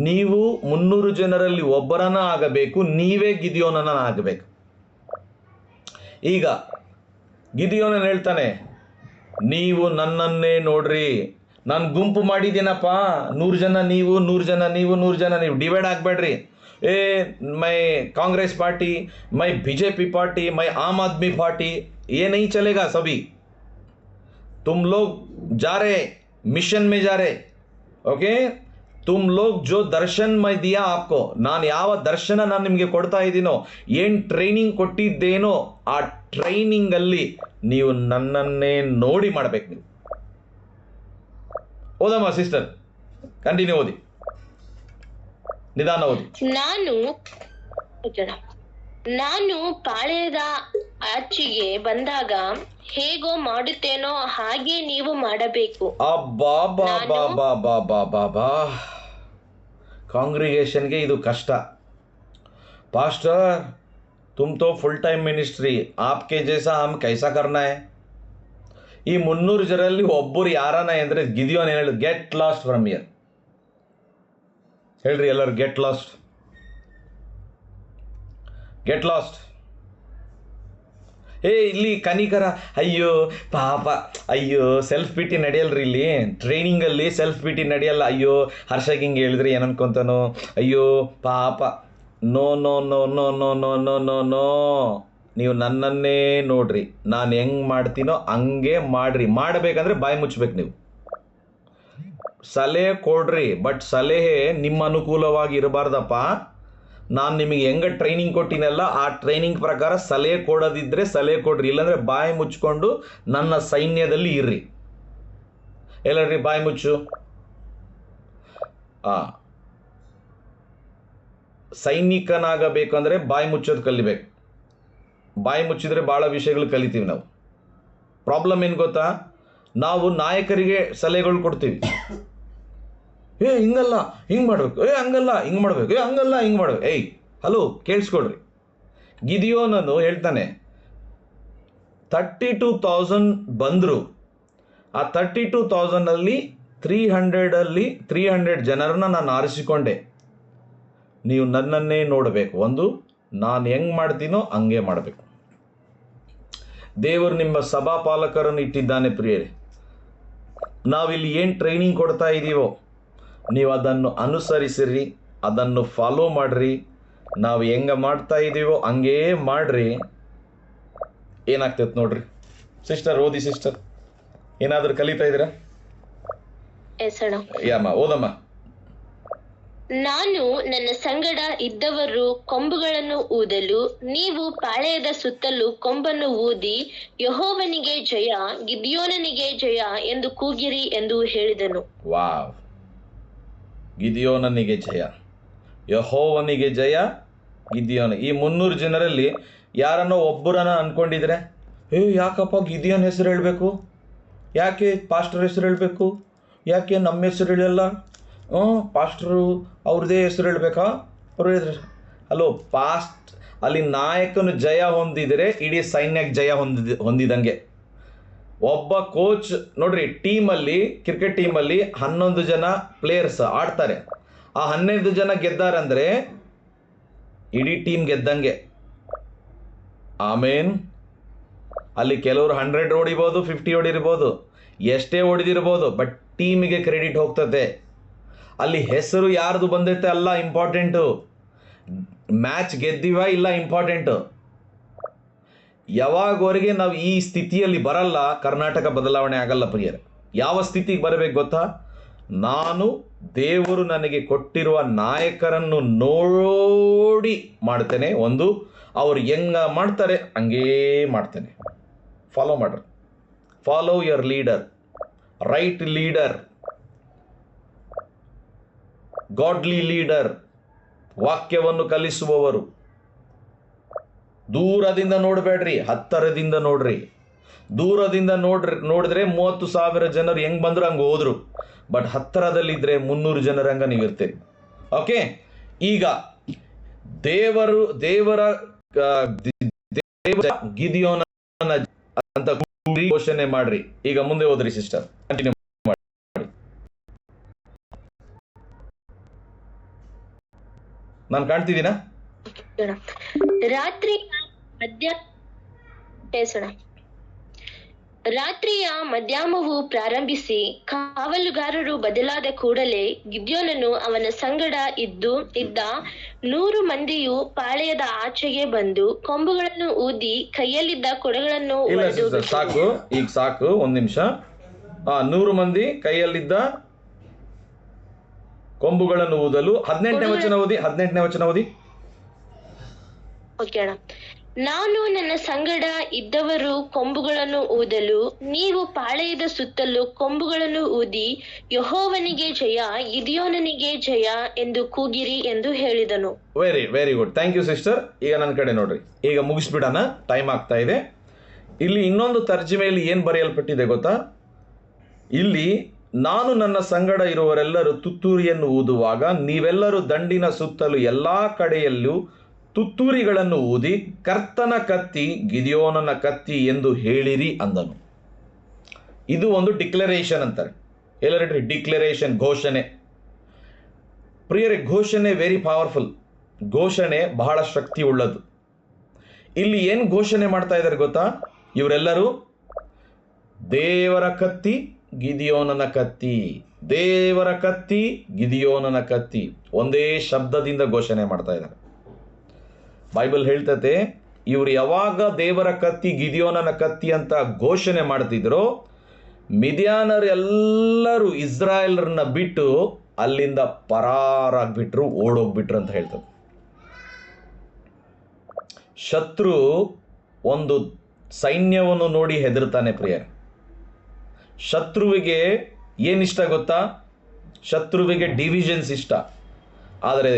ನೀವು 300 ಜನರಲ್ಲಿ ಒಬ್ಬರನ್ನ ಆಗಬೇಕು, ನೀವೇ ಗಿದಿಯೋನನ ಆಗಬೇಕು. ಈಗ ಗಿದಿಯೋನನ್ ಹೇಳ್ತಾನೆ, ನೀವು ನನ್ನನ್ನೇ ನೋಡ್ರಿ, ನಾನು ಗುಂಪು ಮಾಡಿದ್ದೀನಪ್ಪ, 100 ಜನ ನೀವು, 100 ಜನ ನೀವು, 100 ಜನ ನೀವು, ಡಿವೈಡ್ ಆಗಬೇಡ್ರಿ. मैं कांग्रेस पार्टी, मैं बीजेपी पार्टी, मैं आम आदमी पार्टी, ये नहीं चलेगा. सभी तुम लोग जा रहे मिशन में जा रहे, ओके. तुम लोग जो दर्शन मैं दिया आपको, ನಾನು ಯಾವ ದರ್ಶನ ನಾನು ನಿಮಗೆ ಕೊಡ್ತಾ ಇದ್ದೀನೋ, ಏನು ಟ್ರೈನಿಂಗ್ ಕೊಟ್ಟಿದ್ದೇನೋ, ಆ ಟ್ರೈನಿಂಗ್ ಅಲ್ಲಿ ನೀವು ನನ್ನನ್ನೇ ನೋಡಿ ಮಾಡಬೇಕು. ನೀವು ಓದಮ್ಮ ಸಿಸ್ಟರ್, ಕಂಟಿನ್ಯೂ ಓದಿ, ನಿಧಾನ ಓದಿ. ನಾನು ಪಾಳೆಯದ ಆಚೆಗೆ ಬಂದಾಗ ಹೇಗೋ ಮಾಡುತ್ತೇನೋ ಹಾಗೆ ನೀವು ಮಾಡಬೇಕು. ಅಬ್ಬಾ ಬಾ ಬಾ ಬಾ ಬಾ ಬಾ ಬಾ ಬಾ. ಕಾಂಗ್ರಿಗೇಷನ್ಗೆ ಇದು ಕಷ್ಟ. ಪಾಸ್ಟರ್, तुम तो फुल टाइम मिनिस्ट्री, आपके जैसा हम कैसा करना है? ಈ 300 ಜನರಲ್ಲಿ ಒಬ್ಬರು ಯಾರನ ಅಂದರೆ ಗಿದಿಯೋನ್ ಏನು ಹೇಳಿ, ಗೆಟ್ ಲಾಸ್ಟ್ ಫ್ರಮ್ ಹಿಯರ್. ಹೇಳ್ರಿ ಎಲ್ಲರೂ, ಗೆಟ್ ಲಾಸ್ಟ್, ಗೆಟ್ ಲಾಸ್ಟ್. ಇಲ್ಲಿ ಕನಿಕರ, ಅಯ್ಯೋ ಪಾಪ, ಅಯ್ಯೋ ಸೆಲ್ಫ್ ಪಿಟಿ ನಡೆಯಲ್ರಿ ಇಲ್ಲಿ ಟ್ರೈನಿಂಗಲ್ಲಿ, ಸೆಲ್ಫ್ ಪಿಟಿ ನಡೆಯಲ್ಲ. ಅಯ್ಯೋ ಹರ್ಷಗೆ ಹಿಂಗೆ ಹೇಳಿದ್ರೆ ಏನು ಅನ್ಕೊಂತಾನೋ, ಅಯ್ಯೋ ಪಾಪ. No no no no no no no no no. ನೀವು ನನ್ನನ್ನೇ ನೋಡ್ರಿ, ನಾನು ಹೆಂಗೆ ಮಾಡ್ತೀನೋ ಹಂಗೆ ಮಾಡ್ರಿ. ಮಾಡಬೇಕಂದ್ರೆ ಬಾಯಿ ಮುಚ್ಚಬೇಕು. ನೀವು ಸಲಹೆ ಕೊಡ್ರಿ, ಬಟ್ ಸಲಹೆ ನಿಮ್ಮ ಅನುಕೂಲವಾಗಿ ಇರಬಾರ್ದಪ್ಪ. ನಾನು ನಿಮಗೆ ಹೆಂಗೆ ಟ್ರೈನಿಂಗ್ ಕೊಟ್ಟಿನಲ್ಲ, ಆ ಟ್ರೈನಿಂಗ್ ಪ್ರಕಾರ ಸಲಹೆ ಕೊಡೋದಿದ್ರೆ ಸಲಹೆ ಕೊಡ್ರಿ, ಇಲ್ಲಾಂದರೆ ಬಾಯಿ ಮುಚ್ಕೊಂಡು ನನ್ನ ಸೈನ್ಯದಲ್ಲಿ ಇರ್ರಿ. ಎಲ್ಲರಿ ಬಾಯಿ ಮುಚ್ಚು. ಸೈನಿಕನಾಗಬೇಕಂದ್ರೆ ಬಾಯಿ ಮುಚ್ಚೋದು ಕಲಿಬೇಕು. ಬಾಯಿ ಮುಚ್ಚಿದ್ರೆ ಭಾಳ ವಿಷಯಗಳು ಕಲಿತೀವಿ ನಾವು. ಪ್ರಾಬ್ಲಮ್ ಏನು ಗೊತ್ತಾ, ನಾವು ನಾಯಕರಿಗೆ ಸಲಹೆಗಳು ಕೊಡ್ತೀವಿ. ಹಿಂಗಲ್ಲ ಹಿಂಗೆ ಮಾಡ್ಬೇಕು, ಹಂಗಲ್ಲ ಹಿಂಗೆ ಮಾಡ್ಬೇಕು, ಹಂಗಲ್ಲ ಹಿಂಗೆ ಮಾಡ್ಬೇಕು. ಹಲೋ ಕೇಳಿಸ್ಕೊಡ್ರಿ. ಗಿದಿಯೋನನು ಹೇಳ್ತಾನೆ, 32,000 ಬಂದರು. ಆ 32,000ಅಲ್ಲಿ 300 ಜನರನ್ನ ನಾನು ಆರಿಸಿಕೊಂಡೆ. ನೀವು ನನ್ನನ್ನೇ ನೋಡಬೇಕು. ಒಂದು, ನಾನು ಹೆಂಗೆ ಮಾಡ್ತೀನೋ ಹಂಗೆ ಮಾಡಬೇಕು. ದೇವರು ನಿಮ್ಮ ಸಭಾಪಾಲಕರನ್ನು ಇಟ್ಟಿದ್ದಾನೆ ಪ್ರಿಯರೇ. ನಾವಿಲ್ಲಿ ಏನು ಟ್ರೈನಿಂಗ್ ಕೊಡ್ತಾ ಇದ್ದೀವೋ ನೀವು ಅದನ್ನು ಅನುಸರಿಸಿರಿ, ಅದನ್ನು ಫಾಲೋ ಮಾಡಿರಿ. ನಾವು ಹೆಂಗೆ ಮಾಡ್ತಾ ಇದ್ದೀವೋ ಹಂಗೇ ಮಾಡಿರಿ. ಏನಾಗ್ತೈತೆ ನೋಡ್ರಿ. ಸಿಸ್ಟರ್ ಓದಿ ಸಿಸ್ಟರ್, ಏನಾದರೂ ಕಲಿತಾ ಇದ್ದೀರಾ? ಯಾಮ ಓದಮ್ಮ. ನಾನು ನನ್ನ ಸಂಗಡ ಇದ್ದವರು ಕೊಂಬುಗಳನ್ನು ಊದಲು, ನೀವು ಪಾಳೆಯದ ಸುತ್ತಲೂ ಕೊಂಬನ್ನು ಊದಿ ಯೆಹೋವನಿಗೆ ಜಯ, ಗಿದಿಯೋನನಿಗೆ ಜಯ ಎಂದು ಕೂಗಿರಿ ಎಂದು ಹೇಳಿದನು. ವಾವ್. ಗಿದಿಯೋನನಿಗೆ ಜಯ, ಯೆಹೋವನಿಗೆ ಜಯ, ಗಿದಿಯೋನ. ಈ 300 ಜನರಲ್ಲಿ ಯಾರನ್ನೋ ಒಬ್ಬರನ್ನ ಅನ್ಕೊಂಡಿದ್ರೆ, ಯಾಕಪ್ಪ ಗಿದಿಯೋನ್ ಹೆಸರು ಹೇಳಬೇಕು, ಯಾಕೆ ಪಾಸ್ಟರ್ ಹೆಸರು ಹೇಳಬೇಕು, ಯಾಕೆ ನಮ್ಮ ಹೆಸರು ಹೇಳಲ್ಲ, ಪಾಸ್ಟರು ಅವ್ರದ್ದೇ ಹೆಸರು ಹೇಳಬೇಕಾ? ಹಲೋ, ಅಲ್ಲಿ ನಾಯಕನು ಜಯ ಹೊಂದಿದರೆ ಇಡೀ ಸೈನ್ಯಕ್ಕೆ ಜಯ ಹೊಂದಿದಂಗೆ. ಒಬ್ಬ ಕೋಚ್ ನೋಡ್ರಿ, ಟೀಮಲ್ಲಿ, ಕ್ರಿಕೆಟ್ ಟೀಮಲ್ಲಿ 11 ಜನ ಪ್ಲೇಯರ್ಸ್ ಆಡ್ತಾರೆ. ಆ 11 ಜನ ಗೆದ್ದಾರಂದ್ರೆ ಇಡೀ ಟೀಮ್ ಗೆದ್ದಂಗೆ. ಆಮೇನ್. ಅಲ್ಲಿ ಕೆಲವರು 100 ಹೊಡಿಬೋದು, 50 ಹೊಡಿರ್ಬೋದು, ಎಷ್ಟೇ ಹೊಡೆದಿರ್ಬೋದು, ಬಟ್ ಟೀಮಿಗೆ ಕ್ರೆಡಿಟ್ ಹೋಗ್ತದೆ. ಅಲ್ಲಿ ಹೆಸರು ಯಾರ್ದು ಬಂದೈತೆ ಅಲ್ಲ ಇಂಪಾರ್ಟೆಂಟು, ಮ್ಯಾಚ್ ಗೆದ್ದಿವ ಇಲ್ಲ ಇಂಪಾರ್ಟೆಂಟು. ಯಾವಾಗವರೆಗೆ ನಾವು ಈ ಸ್ಥಿತಿಯಲ್ಲಿ ಬರಲ್ಲ, ಕರ್ನಾಟಕ ಬದಲಾವಣೆ ಆಗಲ್ಲ ಪ್ರಿಯರೇ. ಯಾವ ಸ್ಥಿತಿಗೆ ಬರಬೇಕು ಗೊತ್ತಾ? ನಾನು ದೇವರು ನನಗೆ ಕೊಟ್ಟಿರುವ ನಾಯಕರನ್ನು ನೋಡಿ ಮಾಡ್ತೇನೆ. ಒಂದು, ಅವ್ರು ಹೆಂಗ ಮಾಡ್ತಾರೆ ಹಂಗೇ ಮಾಡ್ತೇನೆ. ಫಾಲೋ ಮಾಡ್ರಿ. Follow your leader, right leader, godly leader, ವಾಕ್ಯವನ್ನು ಕಲಿಸುವವರು. ದೂರದಿಂದ ನೋಡಬೇಡ್ರಿ, ಹತ್ತಿರದಿಂದ ನೋಡ್ರಿ. ದೂರದಿಂದ ನೋಡಿದ್ರೆ 30,000 ಜನರು ಹೆಂಗೆ ಬಂದ್ರು ಹಂಗೆ ಹೋದ್ರು, ಬಟ್ ಹತ್ತಿರದಲ್ಲಿದ್ದರೆ 300 ಜನರ ಹಂಗೆ ನೀವು ಇರ್ತೀರಿ. ಓಕೆ, ಈಗ ದೇವರ ಗಿದಿಯೋನ ಅಂತ ಘೋಷಣೆ ಮಾಡ್ರಿ. ಈಗ ಮುಂದೆ ಹೋದ್ರಿ ಸಿಸ್ಟರ್, ಕಂಟಿನ್ಯೂ ಮಾಡಿ. ನಾನು ಕಾಣ್ತಿದ್ದೀನಾ? ರಾತ್ರಿಯ ಮಧ್ಯಾಹ್ನವು ಪ್ರಾರಂಭಿಸಿ ಕಾವಲುಗಾರರು ಬದಲಾದ ಕೂಡಲೇ ಗಿದ್ಯೋನನು ಅವನ ಸಂಗಡ ಇದ್ದ 100 ಮಂದಿಯು ಪಾಳೆಯದ ಆಚೆಗೆ ಬಂದು ಕೊಂಬುಗಳನ್ನು ಊದಿ ಕೈಯಲ್ಲಿದ್ದ ಕೊಡಗಳನ್ನು ಸಾಕು, ಈಗ ಸಾಕು, ಒಂದ್ ನಿಮಿಷ. 100 ಮಂದಿ ಕೈಯಲ್ಲಿದ್ದ ಕೊಂಬುಗಳನ್ನು ಊದಲು 18ನೇ ವಚನ ಓದಿ. ಓಕೆ ಅಣ್ಣ. ನಾನು ನನ್ನ ಸಂಗಡ ಇದ್ದವರು ಕೊಂಬುಗಳನ್ನು ಊದಲು, ನೀವು ಪಾಳೆಯದ ಸುತ್ತಲೂ ಕೊಂಬುಗಳನ್ನು ಊದಿ ಯೆಹೋವನಿಗೆ ಜಯ, ಗಿದ್ಯೋನನಿಗೆ ಜಯ ಎಂದು ಕೂಗಿರಿ ಎಂದು ಹೇಳಿದನು. Very good, thank you sister. ಈಗ ನನ್ನ ಕಡೆ ನೋಡ್ರಿ, ಈಗ ಮುಗಿಸ್ಬಿಡೋಣ, ಟೈಮ್ ಆಗ್ತಾ ಇದೆ. ಇಲ್ಲಿ ಇನ್ನೊಂದು ತರ್ಜಮೆಯಲ್ಲಿ ಏನ್ ಬರೆಯಲ್ಪಟ್ಟಿದೆ ಗೊತ್ತಾ? ಇಲ್ಲಿ ನಾನು ನನ್ನ ಸಂಗಡ ಇರುವವರೆಲ್ಲರೂ ತುತ್ತೂರಿಯನ್ನು ಊದುವಾಗ ನೀವೆಲ್ಲರೂ ದಂಡಿನ ಸುತ್ತಲೂ ಎಲ್ಲಾ ಕಡೆಯಲ್ಲೂ ತುತ್ತೂರಿಗಳನ್ನು ಊದಿ ಕರ್ತನ ಕತ್ತಿ ಗಿದ್ಯೋನನ ಕತ್ತಿ ಎಂದು ಹೇಳಿರಿ ಅಂದನು. ಇದು ಒಂದು ಡಿಕ್ಲರೇಷನ್ ಅಂತಾರೆ. ಎಲ್ಲರೂ ಡಿಕ್ಲರೇಷನ್, ಘೋಷಣೆ. ಪ್ರಿಯರೇ, ಘೋಷಣೆ ವೆರಿ ಪವರ್ಫುಲ್. ಘೋಷಣೆ ಬಹಳ ಶಕ್ತಿ ಉಳ್ಳದು. ಇಲ್ಲಿ ಏನು ಘೋಷಣೆ ಮಾಡ್ತಾ ಇದ್ದಾರೆ ಗೊತ್ತಾ? ಇವರೆಲ್ಲರೂ ದೇವರ ಕತ್ತಿ ಗಿದ್ಯೋನನ ಕತ್ತಿ, ದೇವರ ಕತ್ತಿ ಗಿದ್ಯೋನನ ಕತ್ತಿ, ಒಂದೇ ಶಬ್ದದಿಂದ ಘೋಷಣೆ ಮಾಡ್ತಾ ಇದ್ದಾರೆ. ಬೈಬಲ್ ಹೇಳ್ತತೆ, ಇವರು ಯಾವಾಗ ದೇವರ ಕತ್ತಿ ಗಿದ್ಯೋನನ ಕತ್ತಿ ಅಂತ ಘೋಷಣೆ ಮಾಡ್ತಿದ್ರು, ಮಿದ್ಯಾನರೆಲ್ಲರೂ ಇಸ್ರಾಯೇಲರನ್ನ ಬಿಟ್ಟು ಅಲ್ಲಿಂದ ಪರಾರಾಗ್ಬಿಟ್ರು, ಓಡೋಗ್ಬಿಟ್ರು ಅಂತ ಹೇಳ್ತದೆ. ಶತ್ರು ಒಂದು ಸೈನ್ಯವನ್ನು ನೋಡಿ ಹೆದರ್ತಾನೆ ಪ್ರಿಯರೇ. ಶತ್ರುವಿಗೆ ಏನಿಷ್ಟ ಗೊತ್ತಾ? ಶತ್ರುವಿಗೆ ಡಿವಿಷನ್ಸ್ ಇಷ್ಟ. ಆದರೆ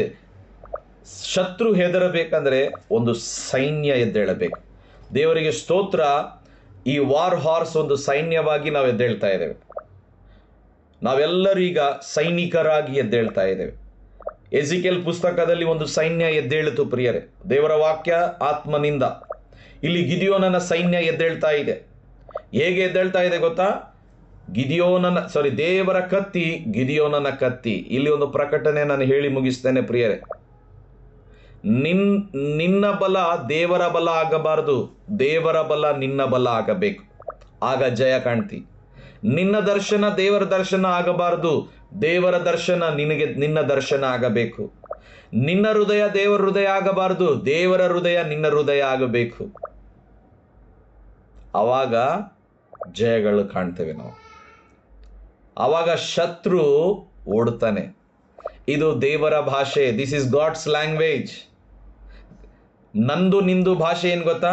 ಶತ್ರು ಹೆದರಬೇಕಂದ್ರೆ ಒಂದು ಸೈನ್ಯ ಎದ್ದೇಳಬೇಕು. ದೇವರಿಗೆ ಸ್ತೋತ್ರ, ಈ ವಾರ್ ಹಾರ್ಸ್ ಒಂದು ಸೈನ್ಯವಾಗಿ ನಾವು ಎದ್ದೇಳ್ತಾ ಇದ್ದೇವೆ. ನಾವೆಲ್ಲರೂ ಈಗ ಸೈನಿಕರಾಗಿ ಎದ್ದೇಳ್ತಾ ಇದ್ದೇವೆ. ಎಜಿಕೇಲ್ ಪುಸ್ತಕದಲ್ಲಿ ಒಂದು ಸೈನ್ಯ ಎದ್ದೇಳಿತು ಪ್ರಿಯರೇ, ದೇವರ ವಾಕ್ಯ ಆತ್ಮನಿಂದ. ಇಲ್ಲಿ ಗಿದ್ಯೋನನ ಸೈನ್ಯ ಎದ್ದೇಳ್ತಾ ಇದೆ. ಹೇಗೆ ಎದ್ದೇಳ್ತಾ ಇದೆ ಗೊತ್ತಾ? ದೇವರ ಕತ್ತಿ ಗಿದ್ಯೋನನ ಕತ್ತಿ. ಇಲ್ಲಿ ಒಂದು ಪ್ರಕಟಣೆ ನಾನು ಹೇಳಿ ಮುಗಿಸ್ತೇನೆ ಪ್ರಿಯರೇ. ನಿನ್ನ ಬಲ ದೇವರ ಬಲ ಆಗಬಾರದು, ದೇವರ ಬಲ ನಿನ್ನ ಬಲ ಆಗಬೇಕು, ಆಗ ಜಯ ಕಾಣ್ತಿ. ನಿನ್ನ ದರ್ಶನ ದೇವರ ದರ್ಶನ ಆಗಬಾರದು, ದೇವರ ದರ್ಶನ ನಿನ್ನ ದರ್ಶನ ಆಗಬೇಕು. ನಿನ್ನ ಹೃದಯ ದೇವರ ಹೃದಯ ಆಗಬಾರದು, ದೇವರ ಹೃದಯ ನಿನ್ನ ಹೃದಯ ಆಗಬೇಕು. ಆವಾಗ ಜಯಗಳು ಕಾಣ್ತೇವೆ ನಾವು. ಆವಾಗ ಶತ್ರು ಓಡ್ತಾನೆ. ಇದು ದೇವರ ಭಾಷೆ. This is God's language. ನಂದು ನಿಂದು ಭಾಷೆ ಏನು ಗೊತ್ತಾ?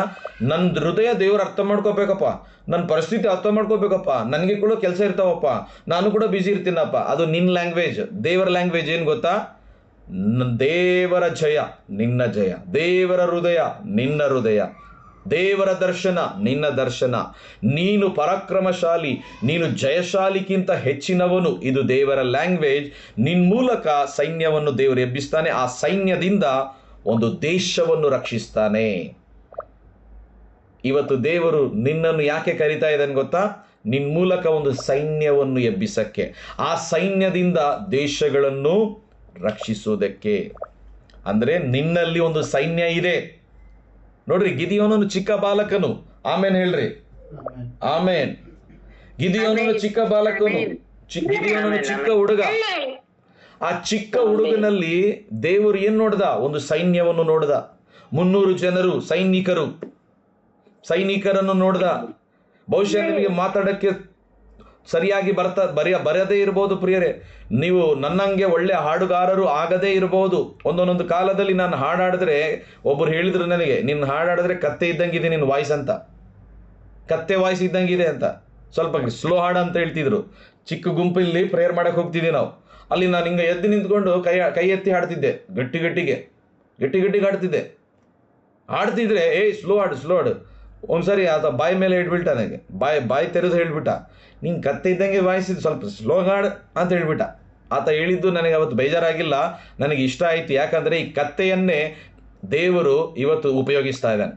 ನನ್ನ ಹೃದಯ ದೇವರು ಅರ್ಥ ಮಾಡ್ಕೋಬೇಕಪ್ಪ, ನನ್ನ ಪರಿಸ್ಥಿತಿ ಅರ್ಥ ಮಾಡ್ಕೋಬೇಕಪ್ಪ, ನನಗೆ ಕೂಡ ಕೆಲಸ ಇರ್ತಾವಪ್ಪ, ನಾನು ಕೂಡ ಬ್ಯುಸಿ ಇರ್ತೀನಪ್ಪ. ಅದು ನಿನ್ನ ಲ್ಯಾಂಗ್ವೇಜ್. ದೇವರ ಲ್ಯಾಂಗ್ವೇಜ್ ಏನು ಗೊತ್ತಾ? ದೇವರ ಜಯ ನಿನ್ನ ಜಯ, ದೇವರ ಹೃದಯ ನಿನ್ನ ಹೃದಯ, ದೇವರ ದರ್ಶನ ನಿನ್ನ ದರ್ಶನ. ನೀನು ಪರಾಕ್ರಮಶಾಲಿ, ನೀನು ಜಯಶಾಲಿಗಿಂತ ಹೆಚ್ಚಿನವನು. ಇದು ದೇವರ ಲ್ಯಾಂಗ್ವೇಜ್. ನಿನ್ನ ಮೂಲಕ ಸೈನ್ಯವನ್ನು ದೇವರು ಎಬ್ಬಿಸ್ತಾನೆ. ಆ ಸೈನ್ಯದಿಂದ ಒಂದು ದೇಶವನ್ನು ರಕ್ಷಿಸ್ತಾನೆ. ಇವತ್ತು ದೇವರು ನಿನ್ನನ್ನು ಯಾಕೆ ಕರೀತಾ ಇದ್ದಾನೆ ಗೊತ್ತಾ? ನಿನ್ನ ಮೂಲಕ ಒಂದು ಸೈನ್ಯವನ್ನು ಎಬ್ಬಿಸಕ್ಕೆ, ಆ ಸೈನ್ಯದಿಂದ ದೇಶಗಳನ್ನು ರಕ್ಷಿಸುವುದಕ್ಕೆ. ಅಂದ್ರೆ ನಿನ್ನಲ್ಲಿ ಒಂದು ಸೈನ್ಯ ಇದೆ. ನೋಡ್ರಿ, ಗಿದಿಯೋನನು ಚಿಕ್ಕ ಬಾಲಕನು. ಆಮೇನ್ ಹೇಳ್ರಿ, ಆಮೇನ್. ಗಿದಿಯೋನನು ಚಿಕ್ಕ ಬಾಲಕನು, ಗಿದಿಯೋನನು ಚಿಕ್ಕ ಹುಡುಗ. ಆ ಚಿಕ್ಕ ಹುಡುಗನಲ್ಲಿ ದೇವರು ಏನ್ ನೋಡ್ದ? ಒಂದು ಸೈನ್ಯವನ್ನು ನೋಡ್ದ. 300 ಜನರು ಸೈನಿಕರನ್ನು ನೋಡ್ದ. ಬಹುಶಃ ನಿಮಗೆ ಮಾತಾಡಕ್ಕೆ ಸರಿಯಾಗಿ ಬರದೇ ಇರಬಹುದು ಪ್ರಿಯರೇ. ನೀವು ನನ್ನಂಗೆ ಒಳ್ಳೆ ಹಾಡುಗಾರರು ಆಗದೇ ಇರಬಹುದು. ಒಂದೊಂದೊಂದು ಕಾಲದಲ್ಲಿ ನಾನು ಹಾಡಾಡಿದ್ರೆ ಒಬ್ಬರು ಹೇಳಿದ್ರು ನನಗೆ, ನಿನ್ನ ಹಾಡಾಡಿದ್ರೆ ಕತ್ತೆ ಇದ್ದಂಗಿದೆ ನಿನ್ನ ವಾಯ್ಸ್ ಅಂತ, ಕತ್ತೆ ವಾಯ್ಸ್ ಇದ್ದಂಗಿದೆ ಅಂತ. ಸ್ವಲ್ಪ ಸ್ಲೋ ಹಾಡು ಅಂತ ಹೇಳ್ತಿದ್ರು. ಚಿಕ್ಕ ಗುಂಪಲ್ಲಿ ಪ್ರೇಯರ್ ಮಾಡಕ್ಕೆ ಹೋಗ್ತಿದ್ದೆ ನಾವು. ಅಲ್ಲಿ ನಾನು ಹಿಂಗೆ ಎದ್ದು ನಿಂತ್ಕೊಂಡು ಕೈ ಎತ್ತಿ ಹಾಡ್ತಿದ್ದೆ, ಗಟ್ಟಿಗೆ ಹಾಡ್ತಿದ್ದೆ. ಹಾಡ್ತಿದ್ರೆ ಸ್ಲೋ ಹಾಡು. ಒಂದ್ಸರಿ ಆತ ಬಾಯಿ ಮೇಲೆ ಇಟ್ಬಿಟ್ಟ, ನನಗೆ ಬಾಯಿ ತೆರೆದು ಹೇಳ್ಬಿಟ್ಟ, ನಿಂಗೆ ಕತ್ತೆ ಇದ್ದಂಗೆ ವಾಯಿಸಿದ್ದು, ಸ್ವಲ್ಪ ಸ್ಲೋ ಹಾಡು ಅಂತ ಹೇಳ್ಬಿಟ್ಟ. ಆತ ಹೇಳಿದ್ದು ನನಗೆ ಅವತ್ತು ಬೇಜಾರಾಗಿಲ್ಲ, ನನಗೆ ಇಷ್ಟ ಆಯ್ತು. ಯಾಕಂದ್ರೆ ಈ ಕತ್ತೆಯನ್ನೇ ದೇವರು ಇವತ್ತು ಉಪಯೋಗಿಸ್ತಾ ಇದ್ದಾನೆ.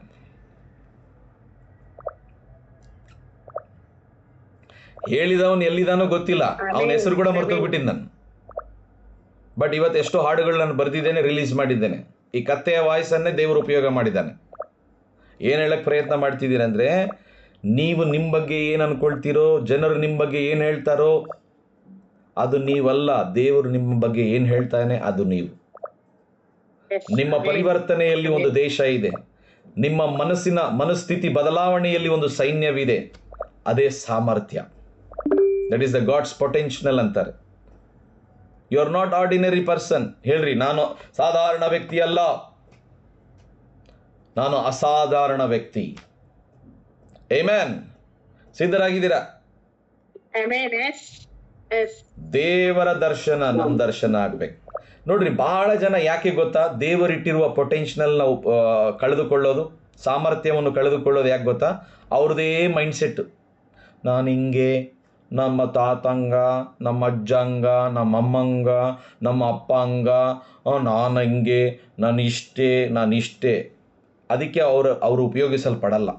ಹೇಳಿದವನು ಎಲ್ಲಿದಾನೋ ಗೊತ್ತಿಲ್ಲ, ಅವನ ಹೆಸರು ಕೂಡ ಮರ್ತೋಗ್ಬಿಟ್ಟಿದ್ದು ನಾನು. ಬಟ್ ಇವತ್ತು ಎಷ್ಟೋ ಹಾಡುಗಳು ನಾನು ಬರೆದಿದ್ದೇನೆ, ರಿಲೀಸ್ ಮಾಡಿದ್ದೇನೆ. ಈ ಕತ್ತೆಯ ವಾಯ್ಸನ್ನೇ ದೇವರು ಉಪಯೋಗ ಮಾಡಿದ್ದಾನೆ. ಏನು ಹೇಳಕ್ಕೆ ಪ್ರಯತ್ನ ಮಾಡ್ತಿದ್ದೀರಂದರೆ, ನೀವು ನಿಮ್ಮ ಬಗ್ಗೆ ಏನು ಅನ್ಕೊಳ್ತೀರೋ, ಜನರು ನಿಮ್ಮ ಬಗ್ಗೆ ಏನು ಹೇಳ್ತಾರೋ ಅದು ನೀವಲ್ಲ. ದೇವರು ನಿಮ್ಮ ಬಗ್ಗೆ ಏನು ಹೇಳ್ತಾನೆ ಅದು ನೀವು. ನಿಮ್ಮ ಪರಿವರ್ತನೆಯಲ್ಲಿ ಒಂದು ದೇಶ ಇದೆ. ನಿಮ್ಮ ಮನಸ್ಥಿತಿ ಬದಲಾವಣೆಯಲ್ಲಿ ಒಂದು ಸೈನ್ಯವಿದೆ. ಅದೇ ಸಾಮರ್ಥ್ಯ. That is the God's potential ಅಂತಾರೆ. You are not ordinary person. ಹೇಳ್ರಿ, ನಾನು ಸಾಧಾರಣ ವ್ಯಕ್ತಿ ಅಲ್ಲ, ನಾನು ಅಸಾಧಾರಣ ವ್ಯಕ್ತಿ. ಆಮೆನ್. ಸಿದ್ಧರಾಗಿದ್ದೀರಾ? ದೇವರ ದರ್ಶನ ನಮ್ಮ ದರ್ಶನ ಆಗ್ಬೇಕು. ನೋಡ್ರಿ, ಬಹಳ ಜನ ಯಾಕೆ ಗೊತ್ತಾ ದೇವರಿಟ್ಟಿರುವ ಪೊಟೆನ್ಷಿಯಲ್ ನಾವು ಕಳೆದುಕೊಳ್ಳೋದು, ಸಾಮರ್ಥ್ಯವನ್ನು ಕಳೆದುಕೊಳ್ಳೋದು ಯಾಕೆ ಗೊತ್ತಾ? ಅವ್ರದ್ದೇ ಮೈಂಡ್ಸೆಟ್. ನಾನು ಹಿಂಗೆ, ನಮ್ಮ ತಾತಂಗ, ನಮ್ಮ ಅಜ್ಜಂಗ, ನಮ್ಮ ಅಮ್ಮಂಗ, ನಮ್ಮ ಅಪ್ಪಂಗ, ನಾನು ಹಿಂಗೆ, ನಾನು ಇಷ್ಟೇ. ಅದಕ್ಕೆ ಅವರು ಉಪಯೋಗಿಸಲ್ಪಡಲ್ಲ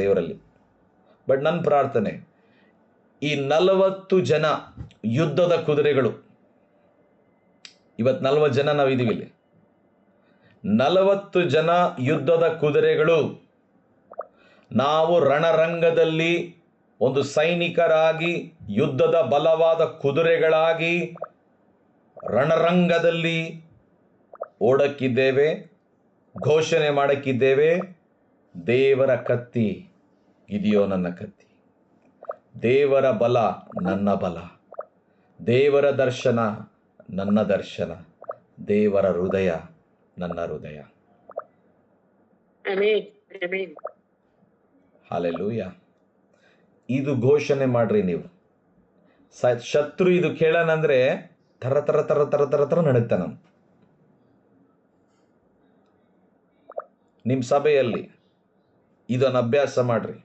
ದೇವರಲ್ಲಿ. ಬಟ್ ನನ್ನ ಪ್ರಾರ್ಥನೆ, ಈ 40 ಜನ ಯುದ್ಧದ ಕುದುರೆಗಳು, ಇವತ್ತು 40 ಜನ ನಾವಿದ್ದೀವಿ ಇಲ್ಲಿ, 40 ಜನ ಯುದ್ಧದ ಕುದುರೆಗಳು. ನಾವು ರಣರಂಗದಲ್ಲಿ ಒಂದು ಸೈನಿಕರಾಗಿ, ಯುದ್ಧದ ಬಲವಾದ ಕುದುರೆಗಳಾಗಿ ರಣರಂಗದಲ್ಲಿ ಓಡಕ್ಕಿದ್ದೇವೆ, ಘೋಷಣೆ ಮಾಡಕ್ಕಿದ್ದೇವೆ. ದೇವರ ಕತ್ತಿ ಗಿದಿಯೋನನ ಕತ್ತಿ, ದೇವರ ಬಲ ನನ್ನ ಬಲ, ದೇವರ ದರ್ಶನ ನನ್ನ ದರ್ಶನ, ದೇವರ ಹೃದಯ ನನ್ನ ಹೃದಯ. ಹಲ್ಲೆಲೂಯ. ಇದು ಘೋಷಣೆ ಮಾಡ್ರಿ ನೀವು. ಶತ್ರು ಇದು ಕೇಳನಂದ್ರೆ ತರ ತರ ತರ ತರ ತರ ತರ ನಡುತ್ತಾನ. ನಿಮ್ಮ ಸಭೆಯಲ್ಲಿ ಇದನ್ನು ಅಭ್ಯಾಸ ಮಾಡ್ರಿ.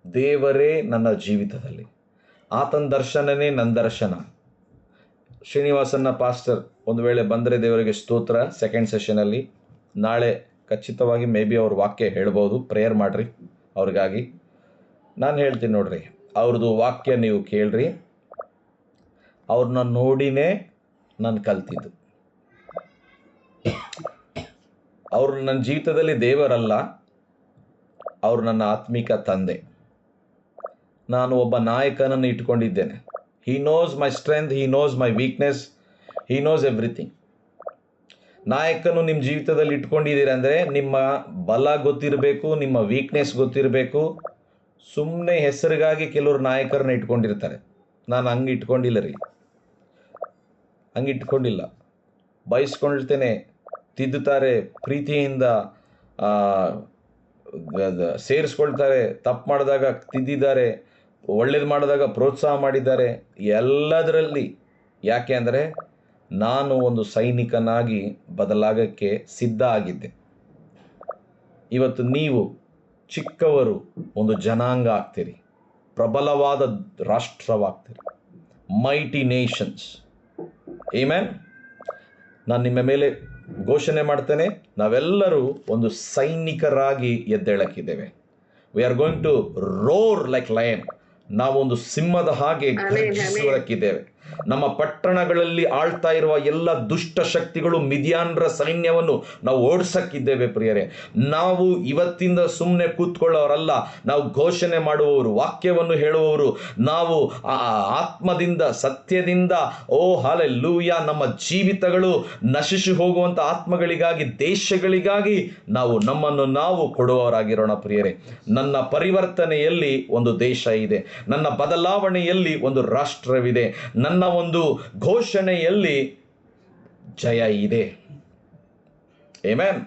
ದೇವರೇ ನನ್ನ ಜೀವಿತದಲ್ಲಿ, ಆತನ ದರ್ಶನನೇ ನನ್ನ ದರ್ಶನ. ಶ್ರೀನಿವಾಸನ್ನ ಪಾಸ್ಟರ್ ಒಂದು ವೇಳೆ ಬಂದರೆ ದೇವರಿಗೆ ಸ್ತೋತ್ರ. ಸೆಕೆಂಡ್ ಸೆಷನಲ್ಲಿ ನಾಳೆ ಖಚಿತವಾಗಿ ಮೇ ಬಿ ಅವ್ರ ವಾಕ್ಯ ಹೇಳ್ಬೋದು. ಪ್ರೇಯರ್ ಮಾಡ್ರಿ ಅವ್ರಿಗಾಗಿ. ನಾನು ಹೇಳ್ತೀನಿ ನೋಡ್ರಿ, ಅವ್ರದ್ದು ವಾಕ್ಯ ನೀವು ಕೇಳ್ರಿ. ಅವ್ರನ್ನ ನೋಡಿನೇ ನಾನು ಕಲ್ತಿದ್ದು. ಅವರು ನನ್ನ ಜೀವಿತದಲ್ಲಿ ದೇವರಲ್ಲ, ಅವರು ನನ್ನ ಆತ್ಮಿಕ ತಂದೆ. ನಾನು ಒಬ್ಬ ನಾಯಕನನ್ನು ಇಟ್ಕೊಂಡಿದ್ದೇನೆ. He knows my strength, he knows my weakness, he knows everything. ನಾಯಕನು ನಿಮ್ಮ ಜೀವಿತದಲ್ಲಿ ಇಟ್ಕೊಂಡಿದ್ದೀರ ಅಂದರೆ ನಿಮ್ಮ ಬಲ ಗೊತ್ತಿರಬೇಕು, ನಿಮ್ಮ ವೀಕ್ನೆಸ್ ಗೊತ್ತಿರಬೇಕು. ಸುಮ್ಮನೆ ಹೆಸರಿಗಾಗಿ ಕೆಲವರು ನಾಯಕರನ್ನ ಇಟ್ಕೊಂಡಿರ್ತಾರೆ. ನಾನು ಹಂಗೆ ಇಟ್ಕೊಂಡಿಲ್ಲ. ಬಯಸ್ಕೊಂಡಿರ್ತೇನೆ, ತಿದ್ದುತ್ತಾರೆ, ಪ್ರೀತಿಯಿಂದ ಸೇರಿಸ್ಕೊಳ್ತಾರೆ, ತಪ್ಪು ಮಾಡಿದಾಗ ತಿದ್ದಿದ್ದಾರೆ, ಒಳ್ಳೇದು ಮಾಡಿದಾಗ ಪ್ರೋತ್ಸಾಹ ಮಾಡಿದ್ದಾರೆ, ಎಲ್ಲದರಲ್ಲಿ. ಯಾಕೆ ಅಂದರೆ ನಾನು ಒಂದು ಸೈನಿಕನಾಗಿ ಬದಲಾಗಕ್ಕೆ ಸಿದ್ಧ ಆಗಿದ್ದೆ. ಇವತ್ತು ನೀವು ಚಿಕ್ಕವರು ಒಂದು ಜನಾಂಗ ಆಗ್ತೀರಿ, ಪ್ರಬಲವಾದ ರಾಷ್ಟ್ರವಾಗ್ತೀರಿ, ಮೈಟಿ ನೇಷನ್ಸ್. ಆಮೆನ್. ನಾನು ನಿಮ್ಮ ಮೇಲೆ ಘೋಷಣೆ ಮಾಡ್ತೇನೆ, ನಾವೆಲ್ಲರೂ ಒಂದು ಸೈನಿಕರಾಗಿ ಎದ್ದೇಳಕ್ಕಿದ್ದೇವೆ. We are going to roar like lion. ನಾವೊಂದು ಸಿಂಹದ ಹಾಗೆ ಗರ್ಜಿಸುವುದಕ್ಕಿದ್ದೇವೆ. ನಮ್ಮ ಪಟ್ಟಣಗಳಲ್ಲಿ ಆಳ್ತಾ ಇರುವ ಎಲ್ಲ ದುಷ್ಟ ಶಕ್ತಿಗಳು, ಮಿದ್ಯಾನ್ರ ಸೈನ್ಯವನ್ನು ನಾವು ಓಡಿಸಕ್ಕಿದ್ದೇವೆ ಪ್ರಿಯರೇ. ನಾವು ಇವತ್ತಿಂದ ಸುಮ್ಮನೆ ಕೂತ್ಕೊಳ್ಳೋರಲ್ಲ, ನಾವು ಘೋಷಣೆ ಮಾಡುವವರು, ವಾಕ್ಯವನ್ನು ಹೇಳುವವರು. ನಾವು ಆತ್ಮದಿಂದ, ಸತ್ಯದಿಂದ, ಓ ಹಲ್ಲೆಲೂಯ, ನಮ್ಮ ಜೀವಿತಗಳು ನಶಿಸಿ ಹೋಗುವಂಥ ಆತ್ಮಗಳಿಗಾಗಿ, ದೇಶಗಳಿಗಾಗಿ ನಾವು ನಮ್ಮನ್ನು ನಾವು ಕೊಡುವವರಾಗಿರೋಣ ಪ್ರಿಯರೇ. ನನ್ನ ಪರಿವರ್ತನೆಯಲ್ಲಿ ಒಂದು ದೇಶ ಇದೆ, ನನ್ನ ಬದಲಾವಣೆಯಲ್ಲಿ ಒಂದು ರಾಷ್ಟ್ರವಿದೆ, ನನ್ನ ಒಂದು ಘೋಷಣೆಯಲ್ಲಿ ಜಯ ಇದೆ. ಆಮೆನ್.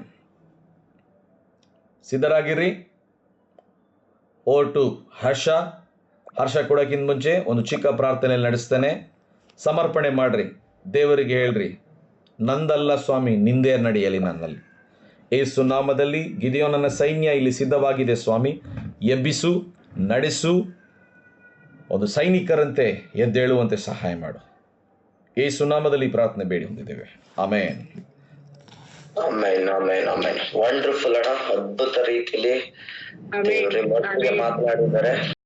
ಸಿದ್ಧರಾಗಿರಿ. ಓಟು ಹರ್ಷ ಕೊಡೋಕ್ಕಿಂತ ಮುಂಚೆ ಒಂದು ಚಿಕ್ಕ ಪ್ರಾರ್ಥನೆ ನಡೆಸ್ತೇನೆ. ಸಮರ್ಪಣೆ ಮಾಡ್ರಿ, ದೇವರಿಗೆ ಹೇಳ್ರಿ, ನಂದಲ್ಲ ಸ್ವಾಮಿ, ನಿಂದೇ ನಡೆಯಲಿ ನನ್ನಲ್ಲಿ. ಯೇಸು ನಾಮದಲ್ಲಿ ಗಿದಿಯೋನನ ಸೈನ್ಯ ಇಲ್ಲಿ ಸಿದ್ಧವಾಗಿದೆ ಸ್ವಾಮಿ. ಎಬ್ಬಿಸು, ನಡೆಸು, ಒಂದು ಸೈನಿಕರಂತೆ ಎದ್ದೇಳುವಂತೆ ಸಹಾಯ ಮಾಡು. ಯೇಸು ನಾಮದಲ್ಲಿ ಪ್ರಾರ್ಥನೆ ಬೇಡಿ ಹೊಂದಿದ್ದೇವೆ. ಆಮೆನ್. ವಂಡರ್ಫುಲ್ ಅಣ್ಣ, ಅದ್ಭುತ ರೀತಿಲಿ ದೇವ್ರ ಮಾತನಾಡಿದ್ದಾರೆ.